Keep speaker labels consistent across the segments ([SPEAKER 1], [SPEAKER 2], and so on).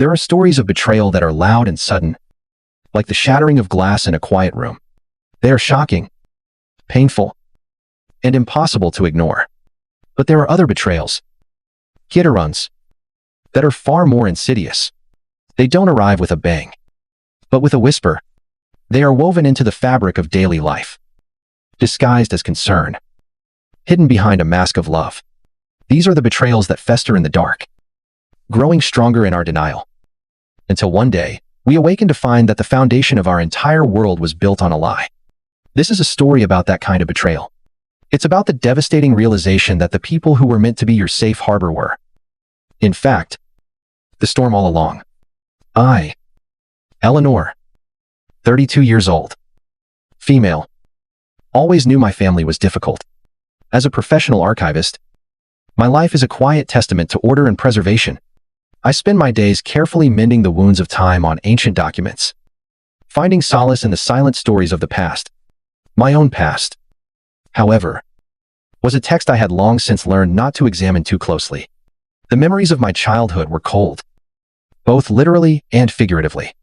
[SPEAKER 1] There are stories of betrayal that are loud and sudden, like the shattering of glass in a quiet room. They are shocking, painful, and impossible to ignore. But there are other betrayals, hit-and-runs, that are far more insidious. They don't arrive with a bang, but with a whisper. They are woven into the fabric of daily life, disguised as concern, hidden behind a mask of love. These are the betrayals that fester in the dark, growing stronger in our denial, until one day, we awaken to find that the foundation of our entire world was built on a lie. This is a story about that kind of betrayal. It's about the devastating realization that the people who were meant to be your safe harbor were, in fact, the storm all along. I, Eleanor, 32 years old, female, always knew my family was difficult. As a professional archivist, my life is a quiet testament to order and preservation. I spend my days carefully mending the wounds of time on ancient documents, finding solace in the silent stories of the past. My own past, however, was a text I had long since learned not to examine too closely. The memories of my childhood were cold, both literally and figuratively.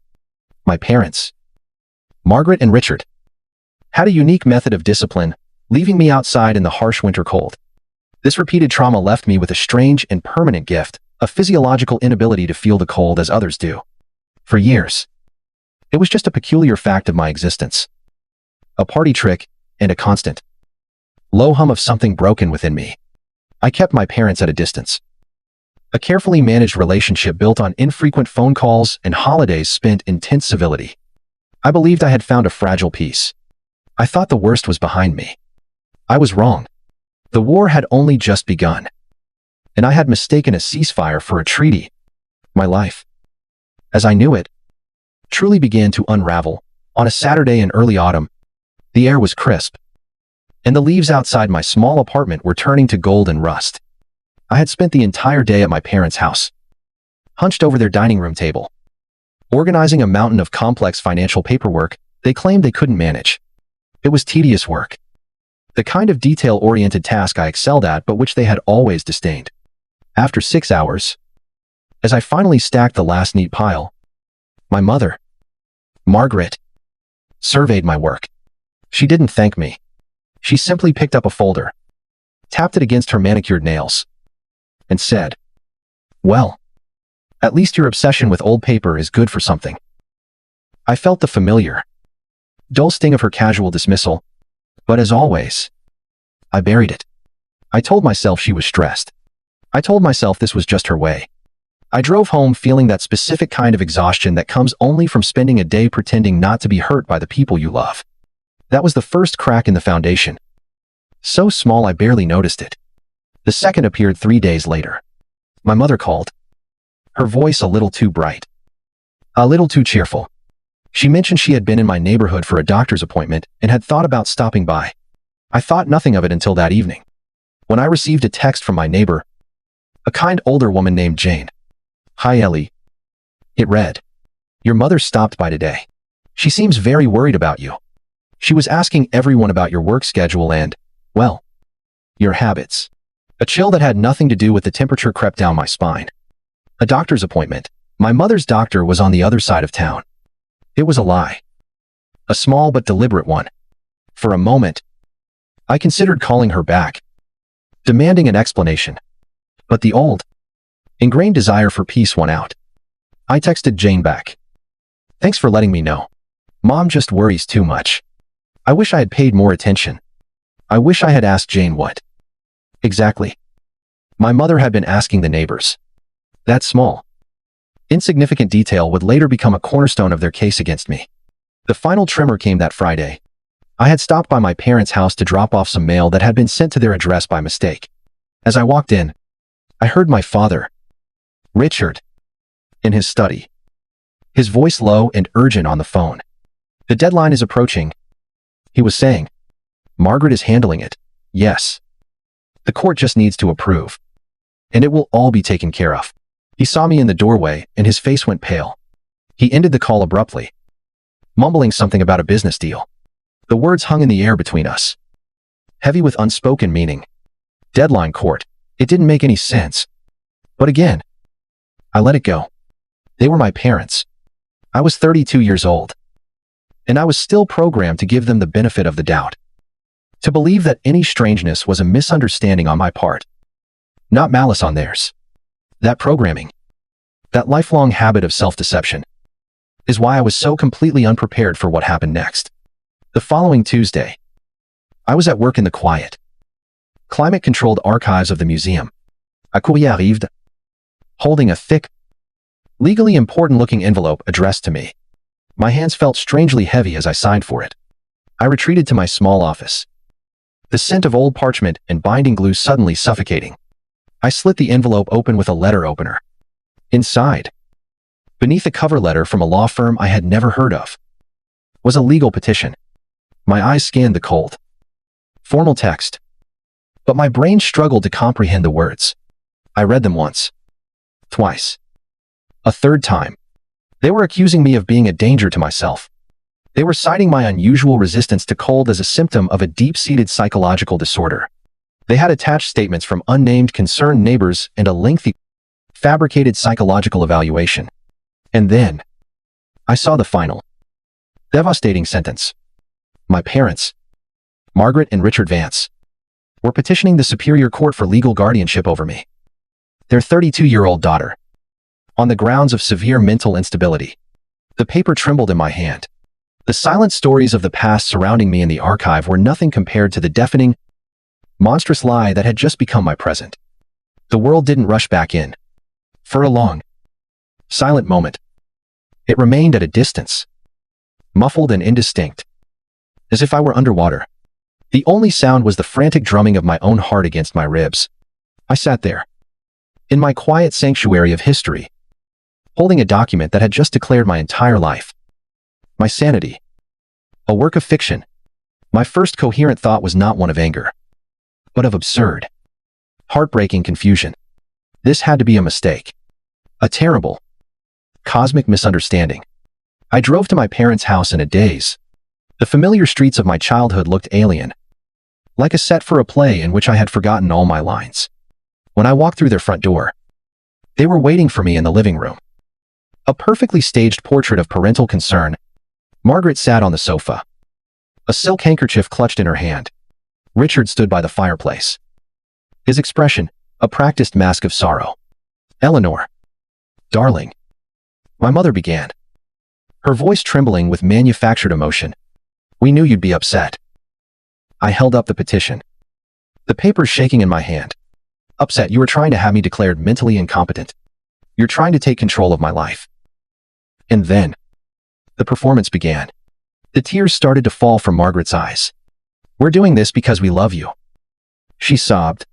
[SPEAKER 1] My parents, Margaret and Richard, had a unique method of discipline, leaving me outside in the harsh winter cold. This repeated trauma left me with a strange and permanent gift, a physiological inability to feel the cold as others do. For years, it was just a peculiar fact of my existence, a party trick and a constant low hum of something broken within me. I kept my parents at a distance, a carefully managed relationship built on infrequent phone calls and holidays spent in tense civility. I believed I had found a fragile peace. I thought the worst was behind me. I was wrong. The war had only just begun, and I had mistaken a ceasefire for a treaty. My life, as I knew it, truly began to unravel. On a Saturday in early autumn, the air was crisp, and the leaves outside my small apartment were turning to gold and rust. I had spent the entire day at my parents' house, hunched over their dining room table, organizing a mountain of complex financial paperwork they claimed they couldn't manage. It was tedious work, the kind of detail-oriented task I excelled at but which they had always disdained. After 6 hours, as I finally stacked the last neat pile, my mother, Margaret, surveyed my work. She didn't thank me. She simply picked up a folder, tapped it against her manicured nails, and said, "Well, at least your obsession with old paper is good for something." I felt the familiar, dull sting of her casual dismissal, but as always, I buried it. I told myself she was stressed. I told myself this was just her way. I drove home feeling that specific kind of exhaustion that comes only from spending a day pretending not to be hurt by the people you love. That was the first crack in the foundation, so small I barely noticed it. The second appeared 3 days later. My mother called, her voice a little too bright, a little too cheerful. She mentioned she had been in my neighborhood for a doctor's appointment and had thought about stopping by. I thought nothing of it until that evening, when I received a text from my neighbor, a kind older woman named Jane. "Hi Ellie." It read, "Your mother stopped by today. She seems very worried about you. She was asking everyone about your work schedule and, well, your habits." A chill that had nothing to do with the temperature crept down my spine. A doctor's appointment. My mother's doctor was on the other side of town. It was a lie. A small but deliberate one. For a moment, I considered calling her back, demanding an explanation. But the old, ingrained desire for peace won out. I texted Jane back. "Thanks for letting me know. Mom just worries too much." I wish I had paid more attention. I wish I had asked Jane what exactly my mother had been asking the neighbors. That small, insignificant detail would later become a cornerstone of their case against me. The final tremor came that Friday. I had stopped by my parents' house to drop off some mail that had been sent to their address by mistake. As I walked in, I heard my father, Richard, in his study, his voice low and urgent on the phone. "The deadline is approaching," he was saying. "Margaret is handling it. Yes. The court just needs to approve, and it will all be taken care of." He saw me in the doorway, and his face went pale. He ended the call abruptly, mumbling something about a business deal. The words hung in the air between us, heavy with unspoken meaning. Deadline, court. It didn't make any sense. But again, I let it go. They were my parents. I was 32 years old. And I was still programmed to give them the benefit of the doubt. To believe that any strangeness was a misunderstanding on my part, not malice on theirs. That programming, that lifelong habit of self-deception, is why I was so completely unprepared for what happened next. The following Tuesday, I was at work in the quiet, climate-controlled archives of the museum. À quoi arrived, holding a thick, legally important-looking envelope addressed to me. My hands felt strangely heavy as I signed for it. I retreated to my small office, the scent of old parchment and binding glue suddenly suffocating. I slit the envelope open with a letter opener. Inside, beneath a cover letter from a law firm I had never heard of, was a legal petition. My eyes scanned the cold, formal text, but my brain struggled to comprehend the words. I read them once, twice, a third time. They were accusing me of being a danger to myself. They were citing my unusual resistance to cold as a symptom of a deep-seated psychological disorder. They had attached statements from unnamed concerned neighbors and a lengthy, fabricated psychological evaluation. And then, I saw the final, devastating sentence. My parents, Margaret and Richard Vance, were petitioning the Superior Court for legal guardianship over me, their 32-year-old daughter, on the grounds of severe mental instability. The paper trembled in my hand. The silent stories of the past surrounding me in the archive were nothing compared to the deafening, monstrous lie that had just become my present. The world didn't rush back in. For a long, silent moment, it remained at a distance, muffled and indistinct, as if I were underwater. The only sound was the frantic drumming of my own heart against my ribs. I sat there, in my quiet sanctuary of history, holding a document that had just declared my entire life, my sanity, a work of fiction. My first coherent thought was not one of anger, but of absurd, heartbreaking confusion. This had to be a mistake, a terrible, cosmic misunderstanding. I drove to my parents' house in a daze. The familiar streets of my childhood looked alien, like a set for a play in which I had forgotten all my lines. When I walked through their front door, they were waiting for me in the living room. A perfectly staged portrait of parental concern. Margaret sat on the sofa, a silk handkerchief clutched in her hand. Richard stood by the fireplace, his expression a practiced mask of sorrow. "Eleanor, darling," my mother began, her voice trembling with manufactured emotion. "We knew you'd be upset." I held up the petition, the papers shaking in my hand. "Upset? You were trying to have me declared mentally incompetent. You're trying to take control of my life." And then, the performance began. The tears started to fall from Margaret's eyes. "We're doing this because we love you," she sobbed.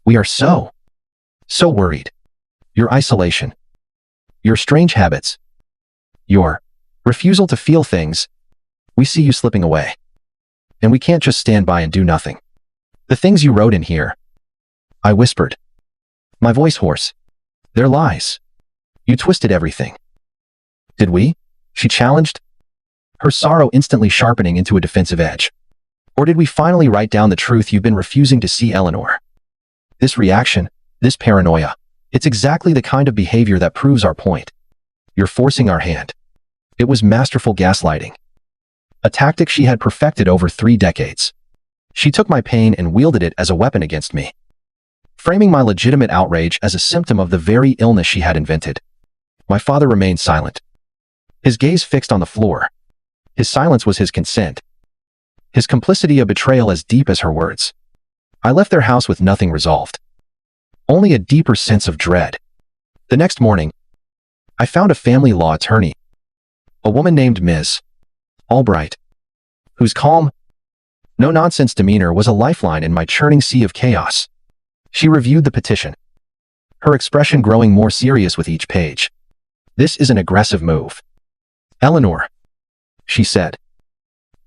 [SPEAKER 1] "We are so worried. Your isolation, your strange habits, your refusal to feel things. We see you slipping away. And we can't just stand by and do nothing. The things you wrote in here," I whispered, my voice hoarse, "they're lies. You twisted everything." "Did we?" she challenged, her sorrow instantly sharpening into a defensive edge. "Or did we finally write down the truth you've been refusing to see, Eleanor? This reaction, this paranoia, it's exactly the kind of behavior that proves our point. You're forcing our hand." It was masterful gaslighting, a tactic she had perfected over 3 decades. She took my pain and wielded it as a weapon against me, framing my legitimate outrage as a symptom of the very illness she had invented. My father remained silent, his gaze fixed on the floor. His silence was his consent, his complicity a betrayal as deep as her words. I left their house with nothing resolved, only a deeper sense of dread. The next morning, I found a family law attorney, a woman named Ms. Albright, whose calm, no-nonsense demeanor was a lifeline in my churning sea of chaos. She reviewed the petition, her expression growing more serious with each page. "This is an aggressive move, Eleanor," she said,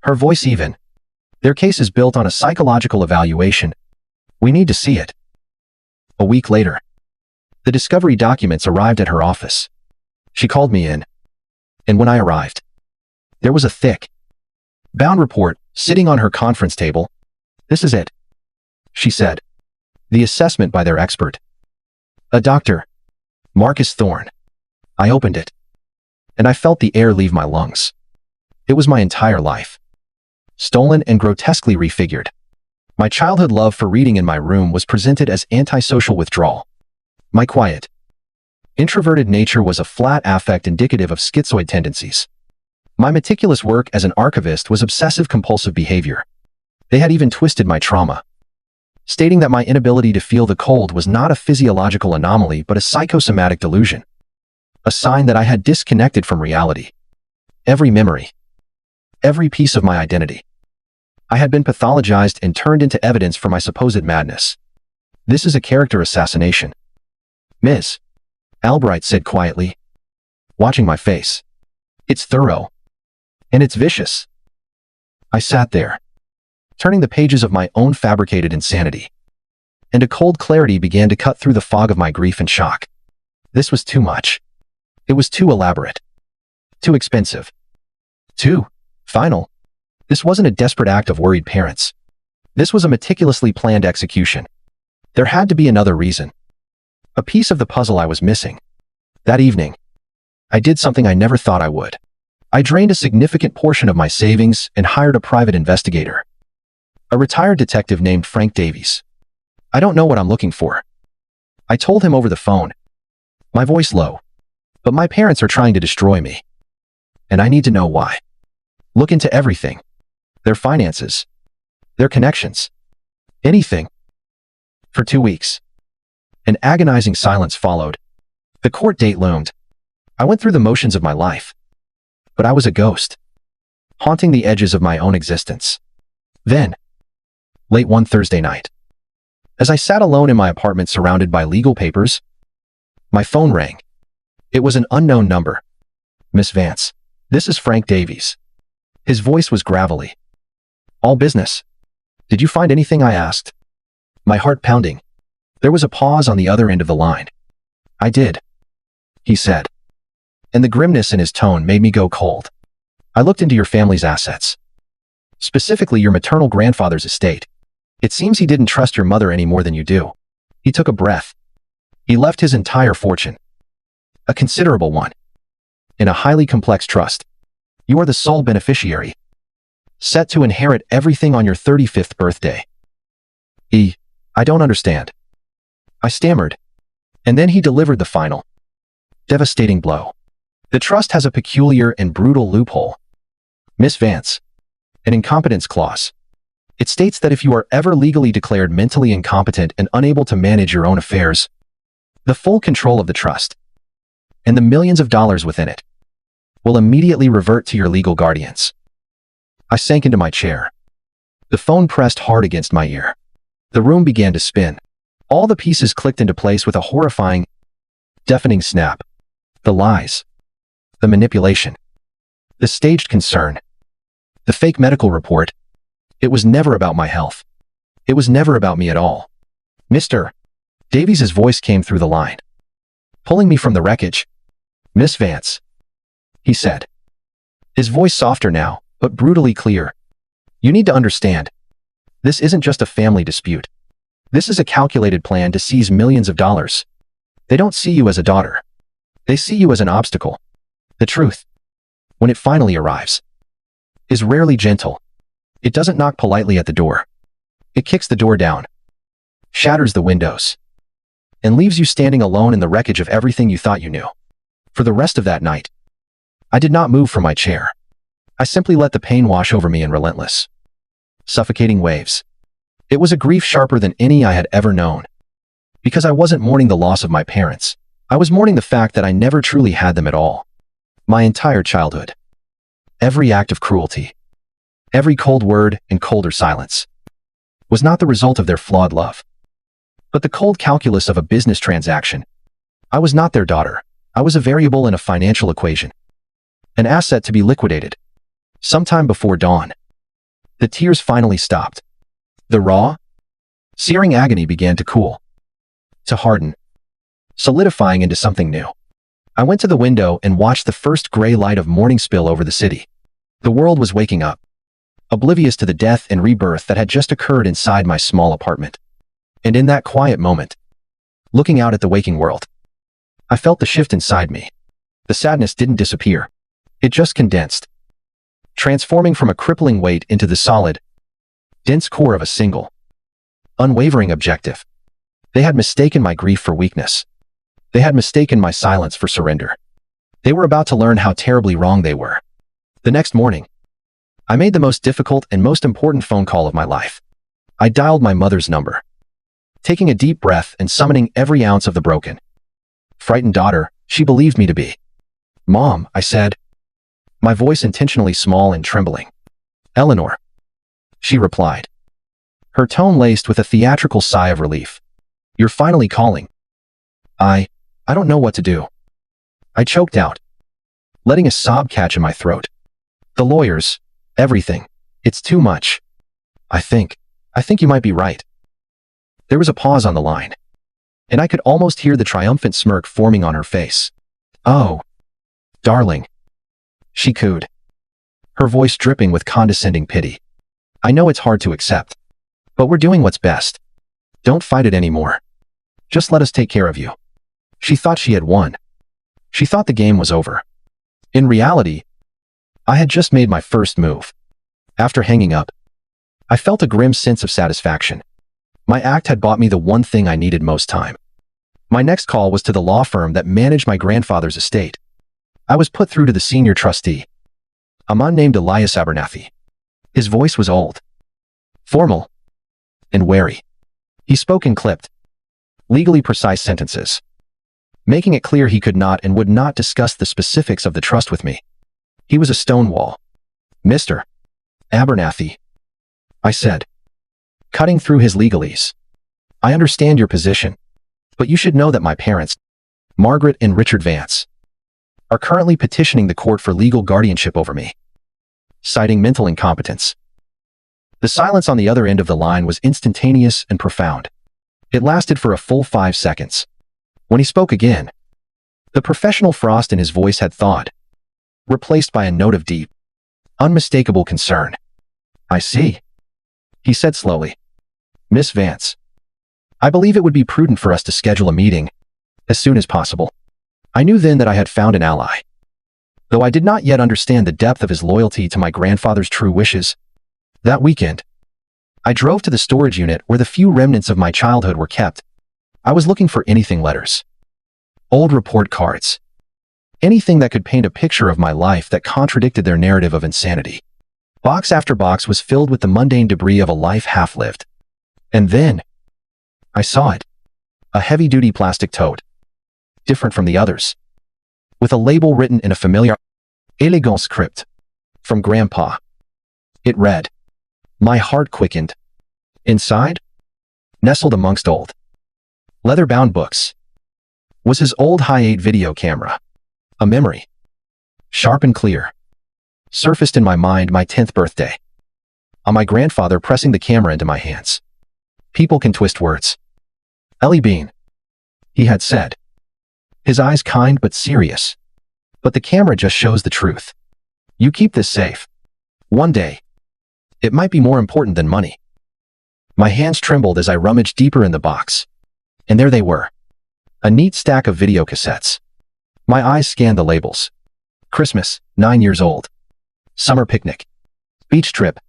[SPEAKER 1] her voice even. "Their case is built on a psychological evaluation. We need to see it." A week later, the discovery documents arrived at her office. She called me in, and when I arrived, there was a thick, bound report sitting on her conference table. "This is it," she said. "The assessment by their expert, a Dr. Marcus Thorne. I opened it, and I felt the air leave my lungs. It was my entire life, stolen and grotesquely refigured. My childhood love for reading in my room was presented as antisocial withdrawal. My quiet, introverted nature was a flat affect indicative of schizoid tendencies. My meticulous work as an archivist was obsessive-compulsive behavior. They had even twisted my trauma, stating that my inability to feel the cold was not a physiological anomaly but a psychosomatic delusion, a sign that I had disconnected from reality. Every memory, every piece of my identity, I had been pathologized and turned into evidence for my supposed madness. This is a character assassination, Ms. Albright said quietly, watching my face. It's thorough, and it's vicious. I sat there, turning the pages of my own fabricated insanity, and a cold clarity began to cut through the fog of my grief and shock. This was too much. It was too elaborate, too expensive, too final. This wasn't a desperate act of worried parents. This was a meticulously planned execution. There had to be another reason. A piece of the puzzle I was missing. That evening, I did something I never thought I would. I drained a significant portion of my savings and hired a private investigator, a retired detective named Frank Davies. I don't know what I'm looking for, I told him over the phone, my voice low. But my parents are trying to destroy me, and I need to know why. Look into everything. Their finances, their connections, anything. For 2 weeks, an agonizing silence followed. The court date loomed. I went through the motions of my life, but I was a ghost, haunting the edges of my own existence. Then, late one Thursday night, as I sat alone in my apartment surrounded by legal papers, my phone rang. It was an unknown number. Miss Vance, this is Frank Davies. His voice was gravelly. All business. Did you find anything? I asked, my heart pounding. There was a pause on the other end of the line. I did, he said, and the grimness in his tone made me go cold. I looked into your family's assets, specifically your maternal grandfather's estate. It seems he didn't trust your mother any more than you do. He took a breath. He left his entire fortune, a considerable one, in a highly complex trust. You are the sole beneficiary, set to inherit everything on your 35th birthday. I don't understand, I stammered. And then he delivered the final, devastating blow. The trust has a peculiar and brutal loophole, Miss Vance, an incompetence clause. It states that if you are ever legally declared mentally incompetent and unable to manage your own affairs, the full control of the trust, and the millions of dollars within it, will immediately revert to your legal guardians. I sank into my chair. The phone pressed hard against my ear. The room began to spin. All the pieces clicked into place with a horrifying, deafening snap. The lies, the manipulation, the staged concern, the fake medical report. It was never about my health. It was never about me at all. Mr. Davies' voice came through the line, pulling me from the wreckage. Miss Vance, he said, his voice softer now, but brutally clear. You need to understand. This isn't just a family dispute. This is a calculated plan to seize millions of dollars. They don't see you as a daughter. They see you as an obstacle. The truth, when it finally arrives, is rarely gentle. It doesn't knock politely at the door. It kicks the door down, shatters the windows, and leaves you standing alone in the wreckage of everything you thought you knew. For the rest of that night, I did not move from my chair. I simply let the pain wash over me in relentless, suffocating waves. It was a grief sharper than any I had ever known. Because I wasn't mourning the loss of my parents. I was mourning the fact that I never truly had them at all. My entire childhood. Every act of cruelty, every cold word and colder silence, was not the result of their flawed love, but the cold calculus of a business transaction. I was not their daughter. I was a variable in a financial equation, an asset to be liquidated. Sometime before dawn, the tears finally stopped. The raw, searing agony began to cool, to harden, solidifying into something new. I went to the window and watched the first gray light of morning spill over the city. The world was waking up, oblivious to the death and rebirth that had just occurred inside my small apartment. And in that quiet moment, looking out at the waking world, I felt the shift inside me. The sadness didn't disappear. It just condensed, transforming from a crippling weight into the solid, dense core of a single, unwavering objective. They had mistaken my grief for weakness. They had mistaken my silence for surrender. They were about to learn how terribly wrong they were. The next morning, I made the most difficult and most important phone call of my life. I dialed my mother's number, taking a deep breath and summoning every ounce of the broken, frightened daughter she believed me to be. "Mom," I said, my voice intentionally small and trembling. "Eleanor," she replied, her tone laced with a theatrical sigh of relief. "You're finally calling." I don't know what to do," I choked out, letting a sob catch in my throat. "The lawyers, everything. It's too much. I think you might be right." There was a pause on the line, and I could almost hear the triumphant smirk forming on her face. "Oh, darling," she cooed, her voice dripping with condescending pity. "I know it's hard to accept, but we're doing what's best. Don't fight it anymore. Just let us take care of you." She thought she had won. She thought the game was over. In reality, I had just made my first move. After hanging up, I felt a grim sense of satisfaction. My act had bought me the one thing I needed most time. My next call was to the law firm that managed my grandfather's estate. I was put through to the senior trustee, a man named Elias Abernathy. His voice was old, formal, and wary. He spoke in clipped, legally precise sentences, making it clear he could not and would not discuss the specifics of the trust with me. He was a stone wall. "Mr. Abernathy," I said, cutting through his legalese, "I understand your position, but you should know that my parents, Margaret and Richard Vance, are currently petitioning the court for legal guardianship over me, citing mental incompetence." The silence on the other end of the line was instantaneous and profound. It lasted for a full 5 seconds. When he spoke again, the professional frost in his voice had thawed, replaced by a note of deep, unmistakable concern. "I see," he said slowly. "Miss Vance, I believe it would be prudent for us to schedule a meeting as soon as possible." I knew then that I had found an ally. Though I did not yet understand the depth of his loyalty to my grandfather's true wishes. That weekend, I drove to the storage unit where the few remnants of my childhood were kept. I was looking for anything: letters, old report cards, anything that could paint a picture of my life that contradicted their narrative of insanity. Box after box was filled with the mundane debris of a life half-lived. And then, I saw it. A heavy-duty plastic tote, different from the others, with a label written in a familiar, elegant script, from Grandpa. It read. My heart quickened. Inside, nestled amongst old, leather-bound books, was his old high-8 video camera. A memory, sharp and clear, surfaced in my mind my 10th birthday, on my grandfather pressing the camera into my hands. "People can twist words, Ellie Bean," he had said, his eyes kind but serious. "But the camera just shows the truth. You keep this safe. One day, it might be more important than money." My hands trembled as I rummaged deeper in the box. And there they were. A neat stack of video cassettes. My eyes scanned the labels. Christmas, 9 years old. Summer picnic. Beach trip.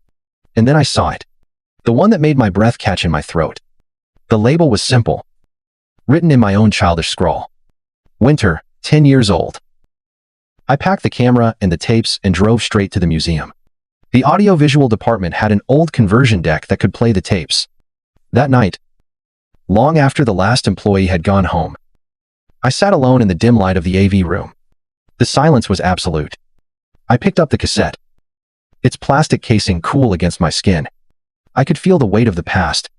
[SPEAKER 1] And then I saw it. The one that made my breath catch in my throat. The label was simple, written in my own childish scrawl. Winter, 10 years old. I packed the camera and the tapes and drove straight to the museum. The audiovisual department had an old conversion deck that could play the tapes. That night, long after the last employee had gone home, I sat alone in the dim light of the AV room. The silence was absolute. I picked up the cassette, its plastic casing cool against my skin. I could feel the weight of the past,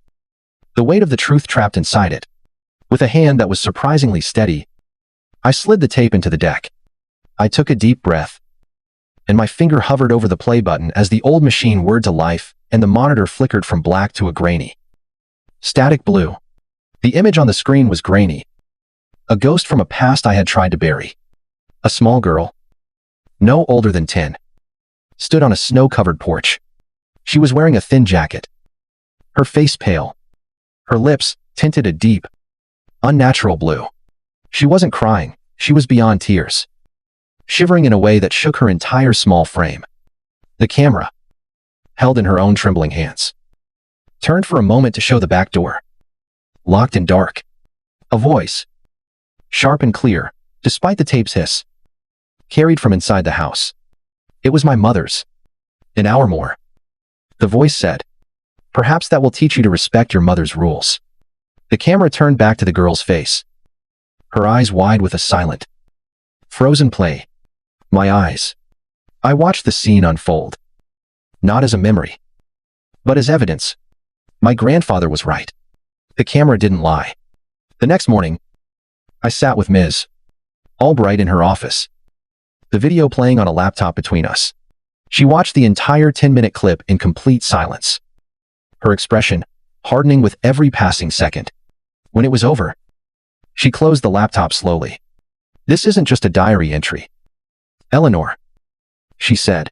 [SPEAKER 1] the weight of the truth trapped inside it. With a hand that was surprisingly steady, I slid the tape into the deck. I took a deep breath, and my finger hovered over the play button as the old machine whirred to life and the monitor flickered from black to a grainy, static blue. The image on the screen was grainy, a ghost from a past I had tried to bury. A small girl, no older than 10, stood on a snow-covered porch. She was wearing a thin jacket, her face pale, her lips tinted a deep, unnatural blue. She wasn't crying, she was beyond tears. shivering in a way that shook her entire small frame. The camera, held in her own trembling hands, turned for a moment to show the back door, locked and dark. A voice, sharp and clear, despite the tape's hiss, carried from inside the house. It was my mother's. "An hour more," the voice said. "Perhaps that will teach you to respect your mother's rules." The camera turned back to the girl's face, her eyes wide with a silent, frozen play. My eyes. I watched the scene unfold, not as a memory, but as evidence. My grandfather was right. The camera didn't lie. The next morning, I sat with Ms. Albright in her office, the video playing on a laptop between us. She watched the entire 10-minute clip in complete silence, her expression hardening with every passing second. When it was over, she closed the laptop slowly. "This isn't just a diary entry, Eleanor," she said,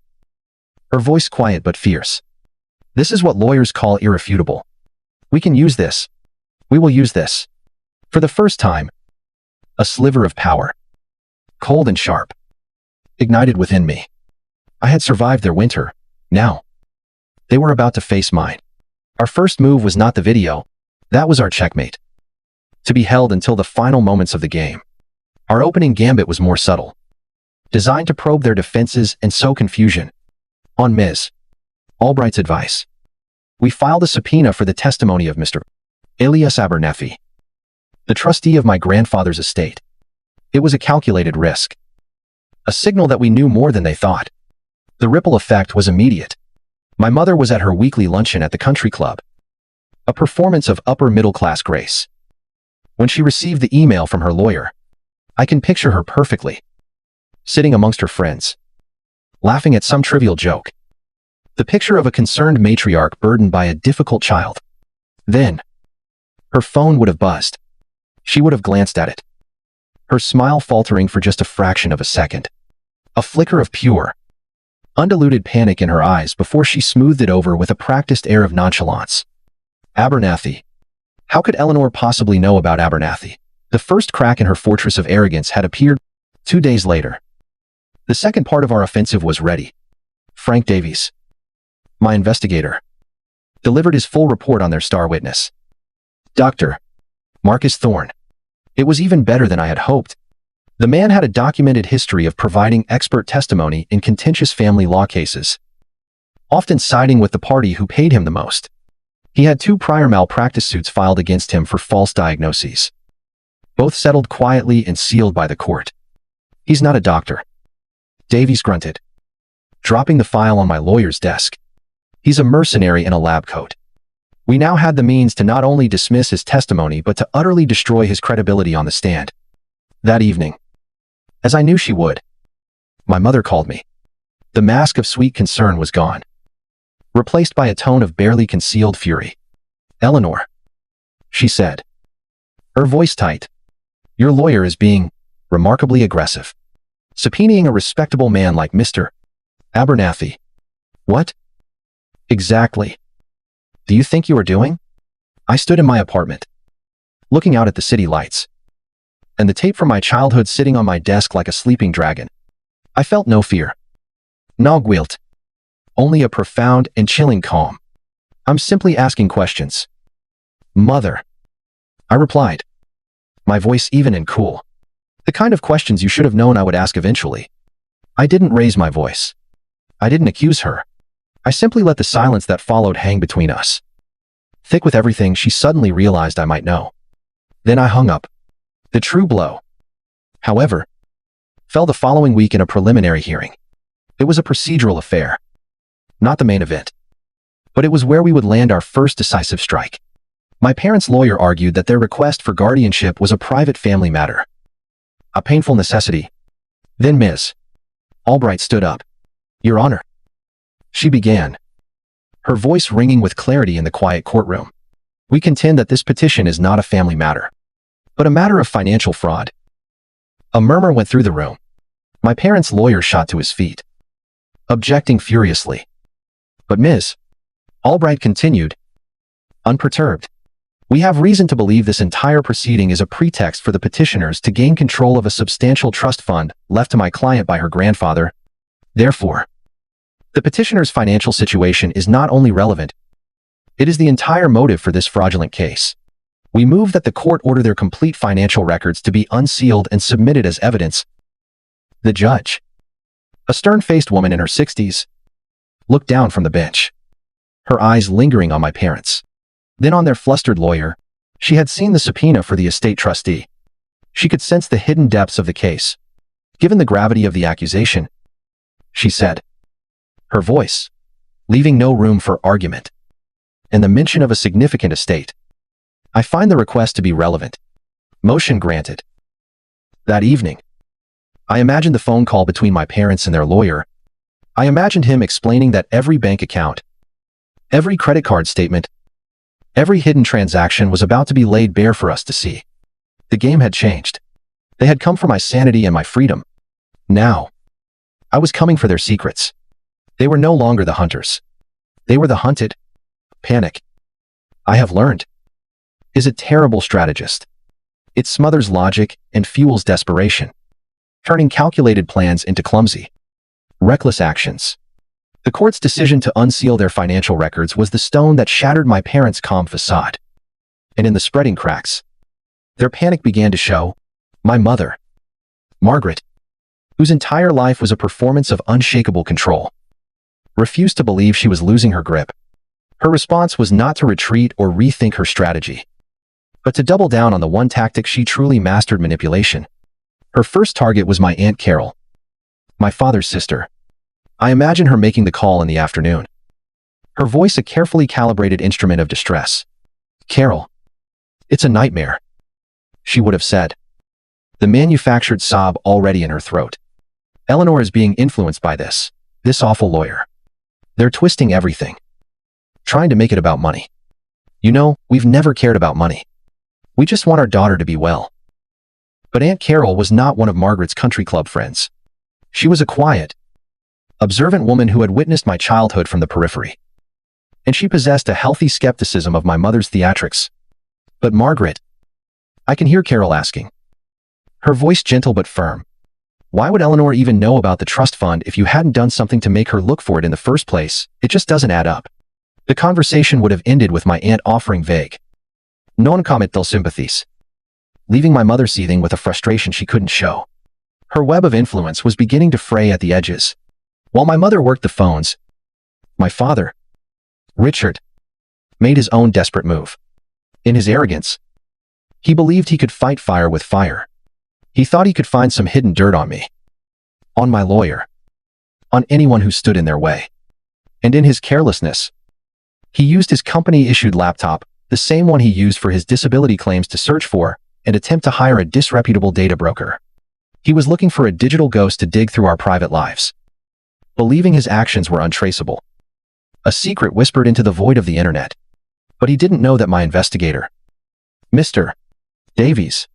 [SPEAKER 1] her voice quiet but fierce. "This is what lawyers call irrefutable. We can use this. We will use this." For the first time, a sliver of power, cold and sharp, ignited within me. I had survived their winter. Now, they were about to face mine. Our first move was not the video. That was our checkmate, to be held until the final moments of the game. Our opening gambit was more subtle, designed to probe their defenses and sow confusion. On Ms. Albright's advice, we filed a subpoena for the testimony of Mr. Elias Abernathy, the trustee of my grandfather's estate. It was a calculated risk, a signal that we knew more than they thought. The ripple effect was immediate. My mother was at her weekly luncheon at the country club, a performance of upper-middle-class grace. When she received the email from her lawyer, I can picture her perfectly, sitting amongst her friends, laughing at some trivial joke. The picture of a concerned matriarch burdened by a difficult child. Then, her phone would have buzzed. She would have glanced at it, her smile faltering for just a fraction of a second. A flicker of pure, undiluted panic in her eyes before she smoothed it over with a practiced air of nonchalance. Abernathy. How could Eleanor possibly know about Abernathy? The first crack in her fortress of arrogance had appeared 2 days later. The second part of our offensive was ready. Frank Davies, my investigator, delivered his full report on their star witness, Dr. Marcus Thorne. It was even better than I had hoped. The man had a documented history of providing expert testimony in contentious family law cases, often siding with the party who paid him the most. He had 2 prior malpractice suits filed against him for false diagnoses, both settled quietly and sealed by the court. "He's not a doctor," Davies grunted, dropping the file on my lawyer's desk. "He's a mercenary in a lab coat." We now had the means to not only dismiss his testimony but to utterly destroy his credibility on the stand. That evening, as I knew she would, my mother called me. The mask of sweet concern was gone, replaced by a tone of barely concealed fury. "Eleanor," she said, her voice tight, "your lawyer is being remarkably aggressive, subpoenaing a respectable man like Mr. Abernathy." "What exactly do you think you are doing?" I stood in my apartment, looking out at the city lights, and the tape from my childhood sitting on my desk like a sleeping dragon. I felt no fear, no guilt, only a profound and chilling calm. "I'm simply asking questions, Mother," I replied, my voice even and cool. The kind of questions you should have known I would ask eventually. I didn't raise my voice. I didn't accuse her. I simply let the silence that followed hang between us, thick with everything she suddenly realized I might know. Then I hung up. The true blow, however, fell the following week in a preliminary hearing. It was a procedural affair, not the main event, but it was where we would land our first decisive strike. My parents' lawyer argued that their request for guardianship was a private family matter, a painful necessity. Then Ms. Albright stood up. "Your Honor," she began, her voice ringing with clarity in the quiet courtroom. "We contend that this petition is not a family matter, but a matter of financial fraud." A murmur went through the room. My parents' lawyer shot to his feet, objecting furiously. But Ms. Albright continued, unperturbed. We have reason to believe this entire proceeding is a pretext for the petitioners to gain control of a substantial trust fund left to my client by her grandfather. Therefore, the petitioner's financial situation is not only relevant, it is the entire motive for this fraudulent case. We move that the court order their complete financial records to be unsealed and submitted as evidence. The judge, a stern-faced woman in her 60s, looked down from the bench, her eyes lingering on my parents, then on their flustered lawyer. She had seen the subpoena for the estate trustee. She could sense the hidden depths of the case. Given the gravity of the accusation, she said, her voice leaving no room for argument, and the mention of a significant estate. I find the request to be relevant. Motion granted. That evening, I imagined the phone call between my parents and their lawyer. I imagined him explaining that every bank account, every credit card statement, every hidden transaction was about to be laid bare for us to see. The game had changed. They had come for my sanity and my freedom. Now, I was coming for their secrets. They were no longer the hunters. They were the hunted. Panic, I have learned, is a terrible strategist. It smothers logic and fuels desperation, turning calculated plans into clumsy, reckless actions. The court's decision to unseal their financial records was the stone that shattered my parents' calm facade. And in the spreading cracks, their panic began to show. My mother, Margaret, whose entire life was a performance of unshakable control, refused to believe she was losing her grip. Her response was not to retreat or rethink her strategy, but to double down on the one tactic she truly mastered: manipulation. Her first target was my Aunt Carol, my father's sister. I imagine her making the call in the afternoon, her voice a carefully calibrated instrument of distress. Carol, it's a nightmare, she would have said, the manufactured sob already in her throat. Eleanor is being influenced by this awful lawyer. They're twisting everything, trying to make it about money. You know, we've never cared about money. We just want our daughter to be well. But Aunt Carol was not one of Margaret's country club friends. She was a quiet, observant woman who had witnessed my childhood from the periphery, and she possessed a healthy skepticism of my mother's theatrics. But Margaret, I can hear Carol asking, her voice gentle but firm, why would Eleanor even know about the trust fund if you hadn't done something to make her look for it in the first place? It just doesn't add up. The conversation would have ended with my aunt offering vague, non-committal sympathies, leaving my mother seething with a frustration she couldn't show. Her web of influence was beginning to fray at the edges. While my mother worked the phones, my father, Richard, made his own desperate move. In his arrogance, he believed he could fight fire with fire. He thought he could find some hidden dirt on me, on my lawyer, on anyone who stood in their way. And in his carelessness, he used his company-issued laptop, the same one he used for his disability claims, to search for and attempt to hire a disreputable data broker. He was looking for a digital ghost to dig through our private lives, believing his actions were untraceable. A secret whispered into the void of the internet. But he didn't know that my investigator, Mr. Davies,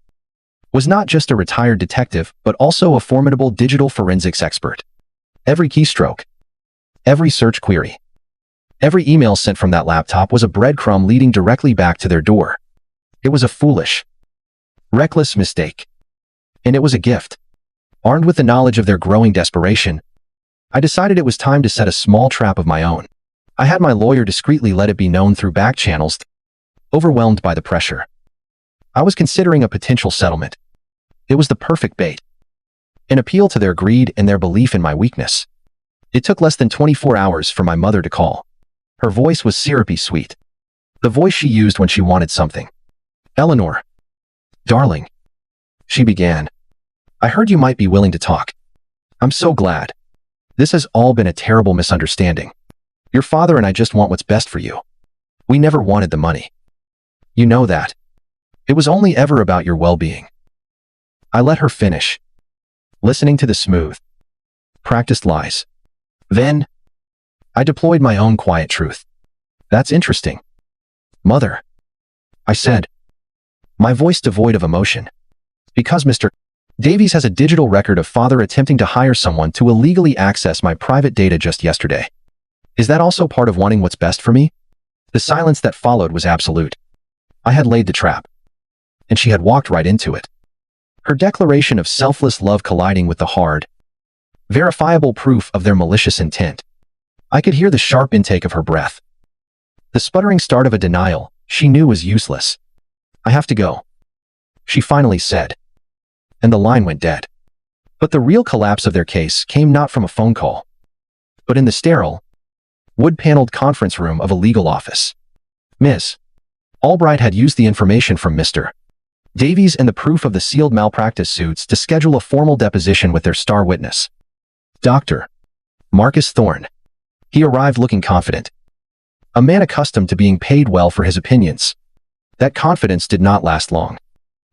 [SPEAKER 1] was not just a retired detective, but also a formidable digital forensics expert. Every keystroke, every search query, every email sent from that laptop was a breadcrumb leading directly back to their door. It was a foolish, reckless mistake. And it was a gift. Armed with the knowledge of their growing desperation, I decided it was time to set a small trap of my own. I had my lawyer discreetly let it be known through back channels. Overwhelmed by the pressure, I was considering a potential settlement. It was the perfect bait. An appeal to their greed and their belief in my weakness. It took less than 24 hours for my mother to call. Her voice was syrupy sweet, the voice she used when she wanted something. Eleanor, darling, she began, I heard you might be willing to talk. I'm so glad. This has all been a terrible misunderstanding. Your father and I just want what's best for you. We never wanted the money. You know that. It was only ever about your well-being. I let her finish, listening to the smooth, practiced lies. Then, I deployed my own quiet truth. That's interesting, Mother, I said, my voice devoid of emotion. Because Mr. Davies has a digital record of father attempting to hire someone to illegally access my private data just yesterday. Is that also part of wanting what's best for me? The silence that followed was absolute. I had laid the trap, and she had walked right into it. Her declaration of selfless love colliding with the hard, verifiable proof of their malicious intent. I could hear the sharp intake of her breath. The sputtering start of a denial she knew was useless. "I have to go," she finally said. And the line went dead. But the real collapse of their case came not from a phone call, but in the sterile, wood-paneled conference room of a legal office. Ms. Albright had used the information from Mr. Davies and the proof of the sealed malpractice suits to schedule a formal deposition with their star witness, Dr. Marcus Thorne. He arrived looking confident, a man accustomed to being paid well for his opinions. That confidence did not last long.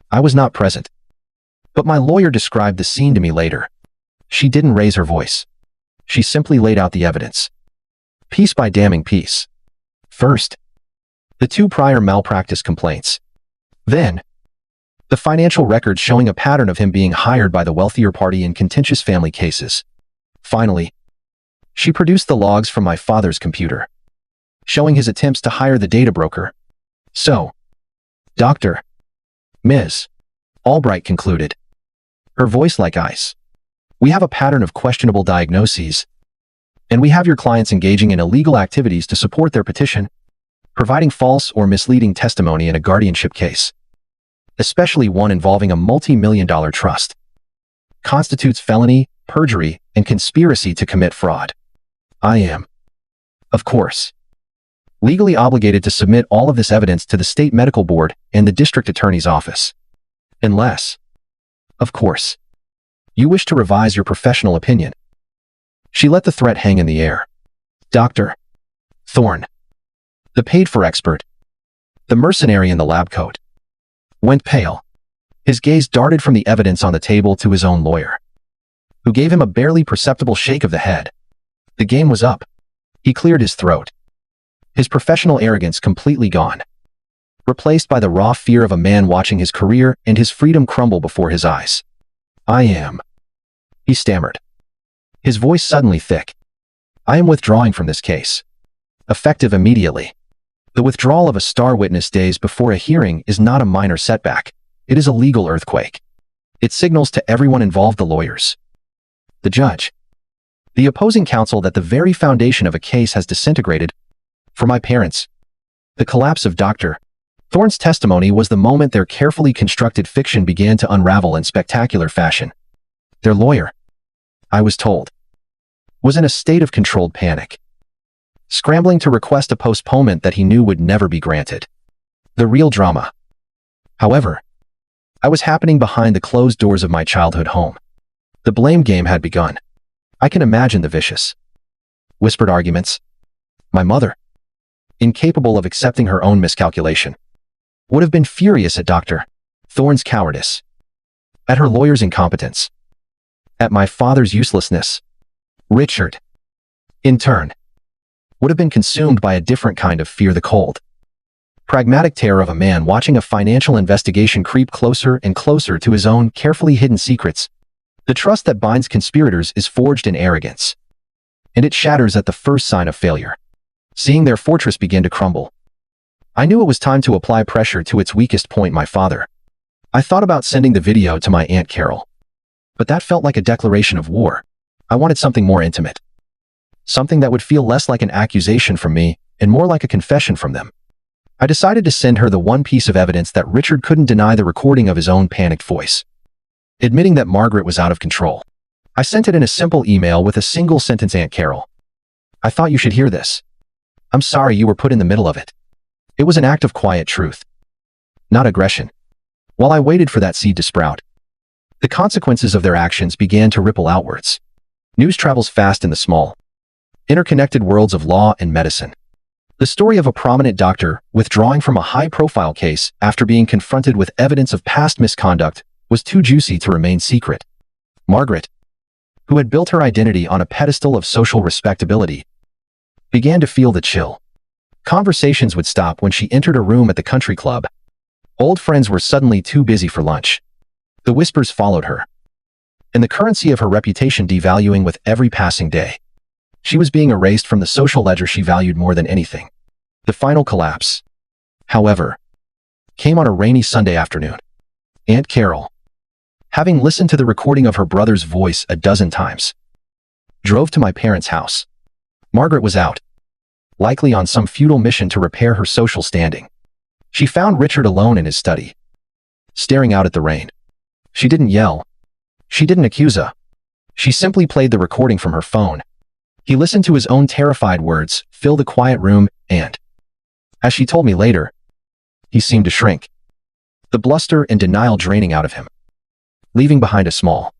[SPEAKER 1] I was not present, but my lawyer described the scene to me later. She didn't raise her voice. She simply laid out the evidence, piece by damning piece. First, the 2 prior malpractice complaints. Then, the financial records showing a pattern of him being hired by the wealthier party in contentious family cases. Finally, she produced the logs from my father's computer, showing his attempts to hire the data broker. "So, Dr. Ms. Albright concluded, her voice like ice, we have a pattern of questionable diagnoses, and we have your clients engaging in illegal activities to support their petition, providing false or misleading testimony in a guardianship case, especially one involving a multi-million-dollar trust, constitutes felony, perjury, and conspiracy to commit fraud. I am, of course, legally obligated to submit all of this evidence to the state medical board and the district attorney's office. Unless, of course, you wish to revise your professional opinion." She let the threat hang in the air. Dr. Thorne, the paid-for expert, the mercenary in the lab coat, went pale. His gaze darted from the evidence on the table to his own lawyer, who gave him a barely perceptible shake of the head. The game was up. He cleared his throat, his professional arrogance completely gone, replaced by the raw fear of a man watching his career and his freedom crumble before his eyes. "I am," he stammered, his voice suddenly thick. "I am withdrawing from this case, effective immediately." The withdrawal of a star witness days before a hearing is not a minor setback. It is a legal earthquake. It signals to everyone involved, the lawyers, the judge, the opposing counsel, that the very foundation of a case has disintegrated. For my parents, the collapse of Dr. Thorne's testimony was the moment their carefully constructed fiction began to unravel in spectacular fashion. Their lawyer, I was told, was in a state of controlled panic, scrambling to request a postponement that he knew would never be granted. The real drama, however, was happening behind the closed doors of my childhood home. The blame game had begun. I can imagine the vicious, whispered arguments. My mother, incapable of accepting her own miscalculation, would have been furious at Dr. Thorne's cowardice, at her lawyer's incompetence, at my father's uselessness. Richard, in turn, would have been consumed by a different kind of fear, the cold, pragmatic terror of a man watching a financial investigation creep closer and closer to his own carefully hidden secrets. The trust that binds conspirators is forged in arrogance, and it shatters at the first sign of failure. Seeing their fortress begin to crumble, I knew it was time to apply pressure to its weakest point, my father. I thought about sending the video to my Aunt Carol, but that felt like a declaration of war. I wanted something more intimate, something that would feel less like an accusation from me and more like a confession from them. I decided to send her the one piece of evidence that Richard couldn't deny, the recording of his own panicked voice, admitting that Margaret was out of control. I sent it in a simple email with a single sentence: Aunt Carol, I thought you should hear this. I'm sorry you were put in the middle of it. It was an act of quiet truth, not aggression. While I waited for that seed to sprout, the consequences of their actions began to ripple outwards. News travels fast in the small, interconnected worlds of law and medicine. The story of a prominent doctor withdrawing from a high-profile case after being confronted with evidence of past misconduct was too juicy to remain secret. Margaret, who had built her identity on a pedestal of social respectability, began to feel the chill. Conversations would stop when she entered a room at the country club. Old friends were suddenly too busy for lunch. The whispers followed her, and the currency of her reputation devaluing with every passing day. She was being erased from the social ledger she valued more than anything. The final collapse, however, came on a rainy Sunday afternoon. Aunt Carol, having listened to the recording of her brother's voice a dozen times, drove to my parents' house. Margaret was out, likely on some futile mission to repair her social standing. She found Richard alone in his study, staring out at the rain. She didn't yell. She didn't accuse her. She simply played the recording from her phone. He listened to his own terrified words fill the quiet room, and, as she told me later, he seemed to shrink, the bluster and denial draining out of him, leaving behind a small,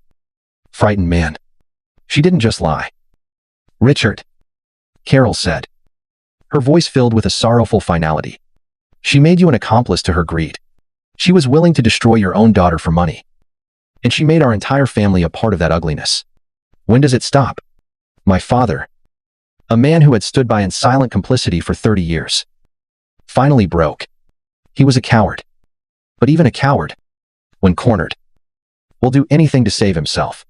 [SPEAKER 1] frightened man. She didn't just lie. Richard, Carol said, her voice filled with a sorrowful finality. She made you an accomplice to her greed. She was willing to destroy your own daughter for money. And she made our entire family a part of that ugliness. When does it stop? My father, a man who had stood by in silent complicity for 30 years, finally broke. He was a coward. But even a coward, when cornered, will do anything to save himself.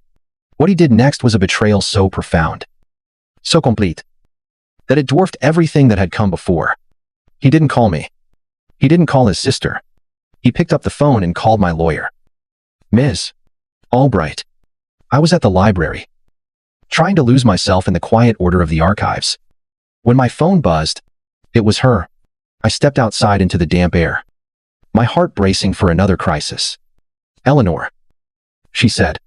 [SPEAKER 1] What he did next was a betrayal so profound, so complete, that it dwarfed everything that had come before. He didn't call me. He didn't call his sister. He picked up the phone and called my lawyer. Ms. Albright. I was at the library, trying to lose myself in the quiet order of the archives. When my phone buzzed, it was her. I stepped outside into the damp air, my heart bracing for another crisis. Eleanor, she said,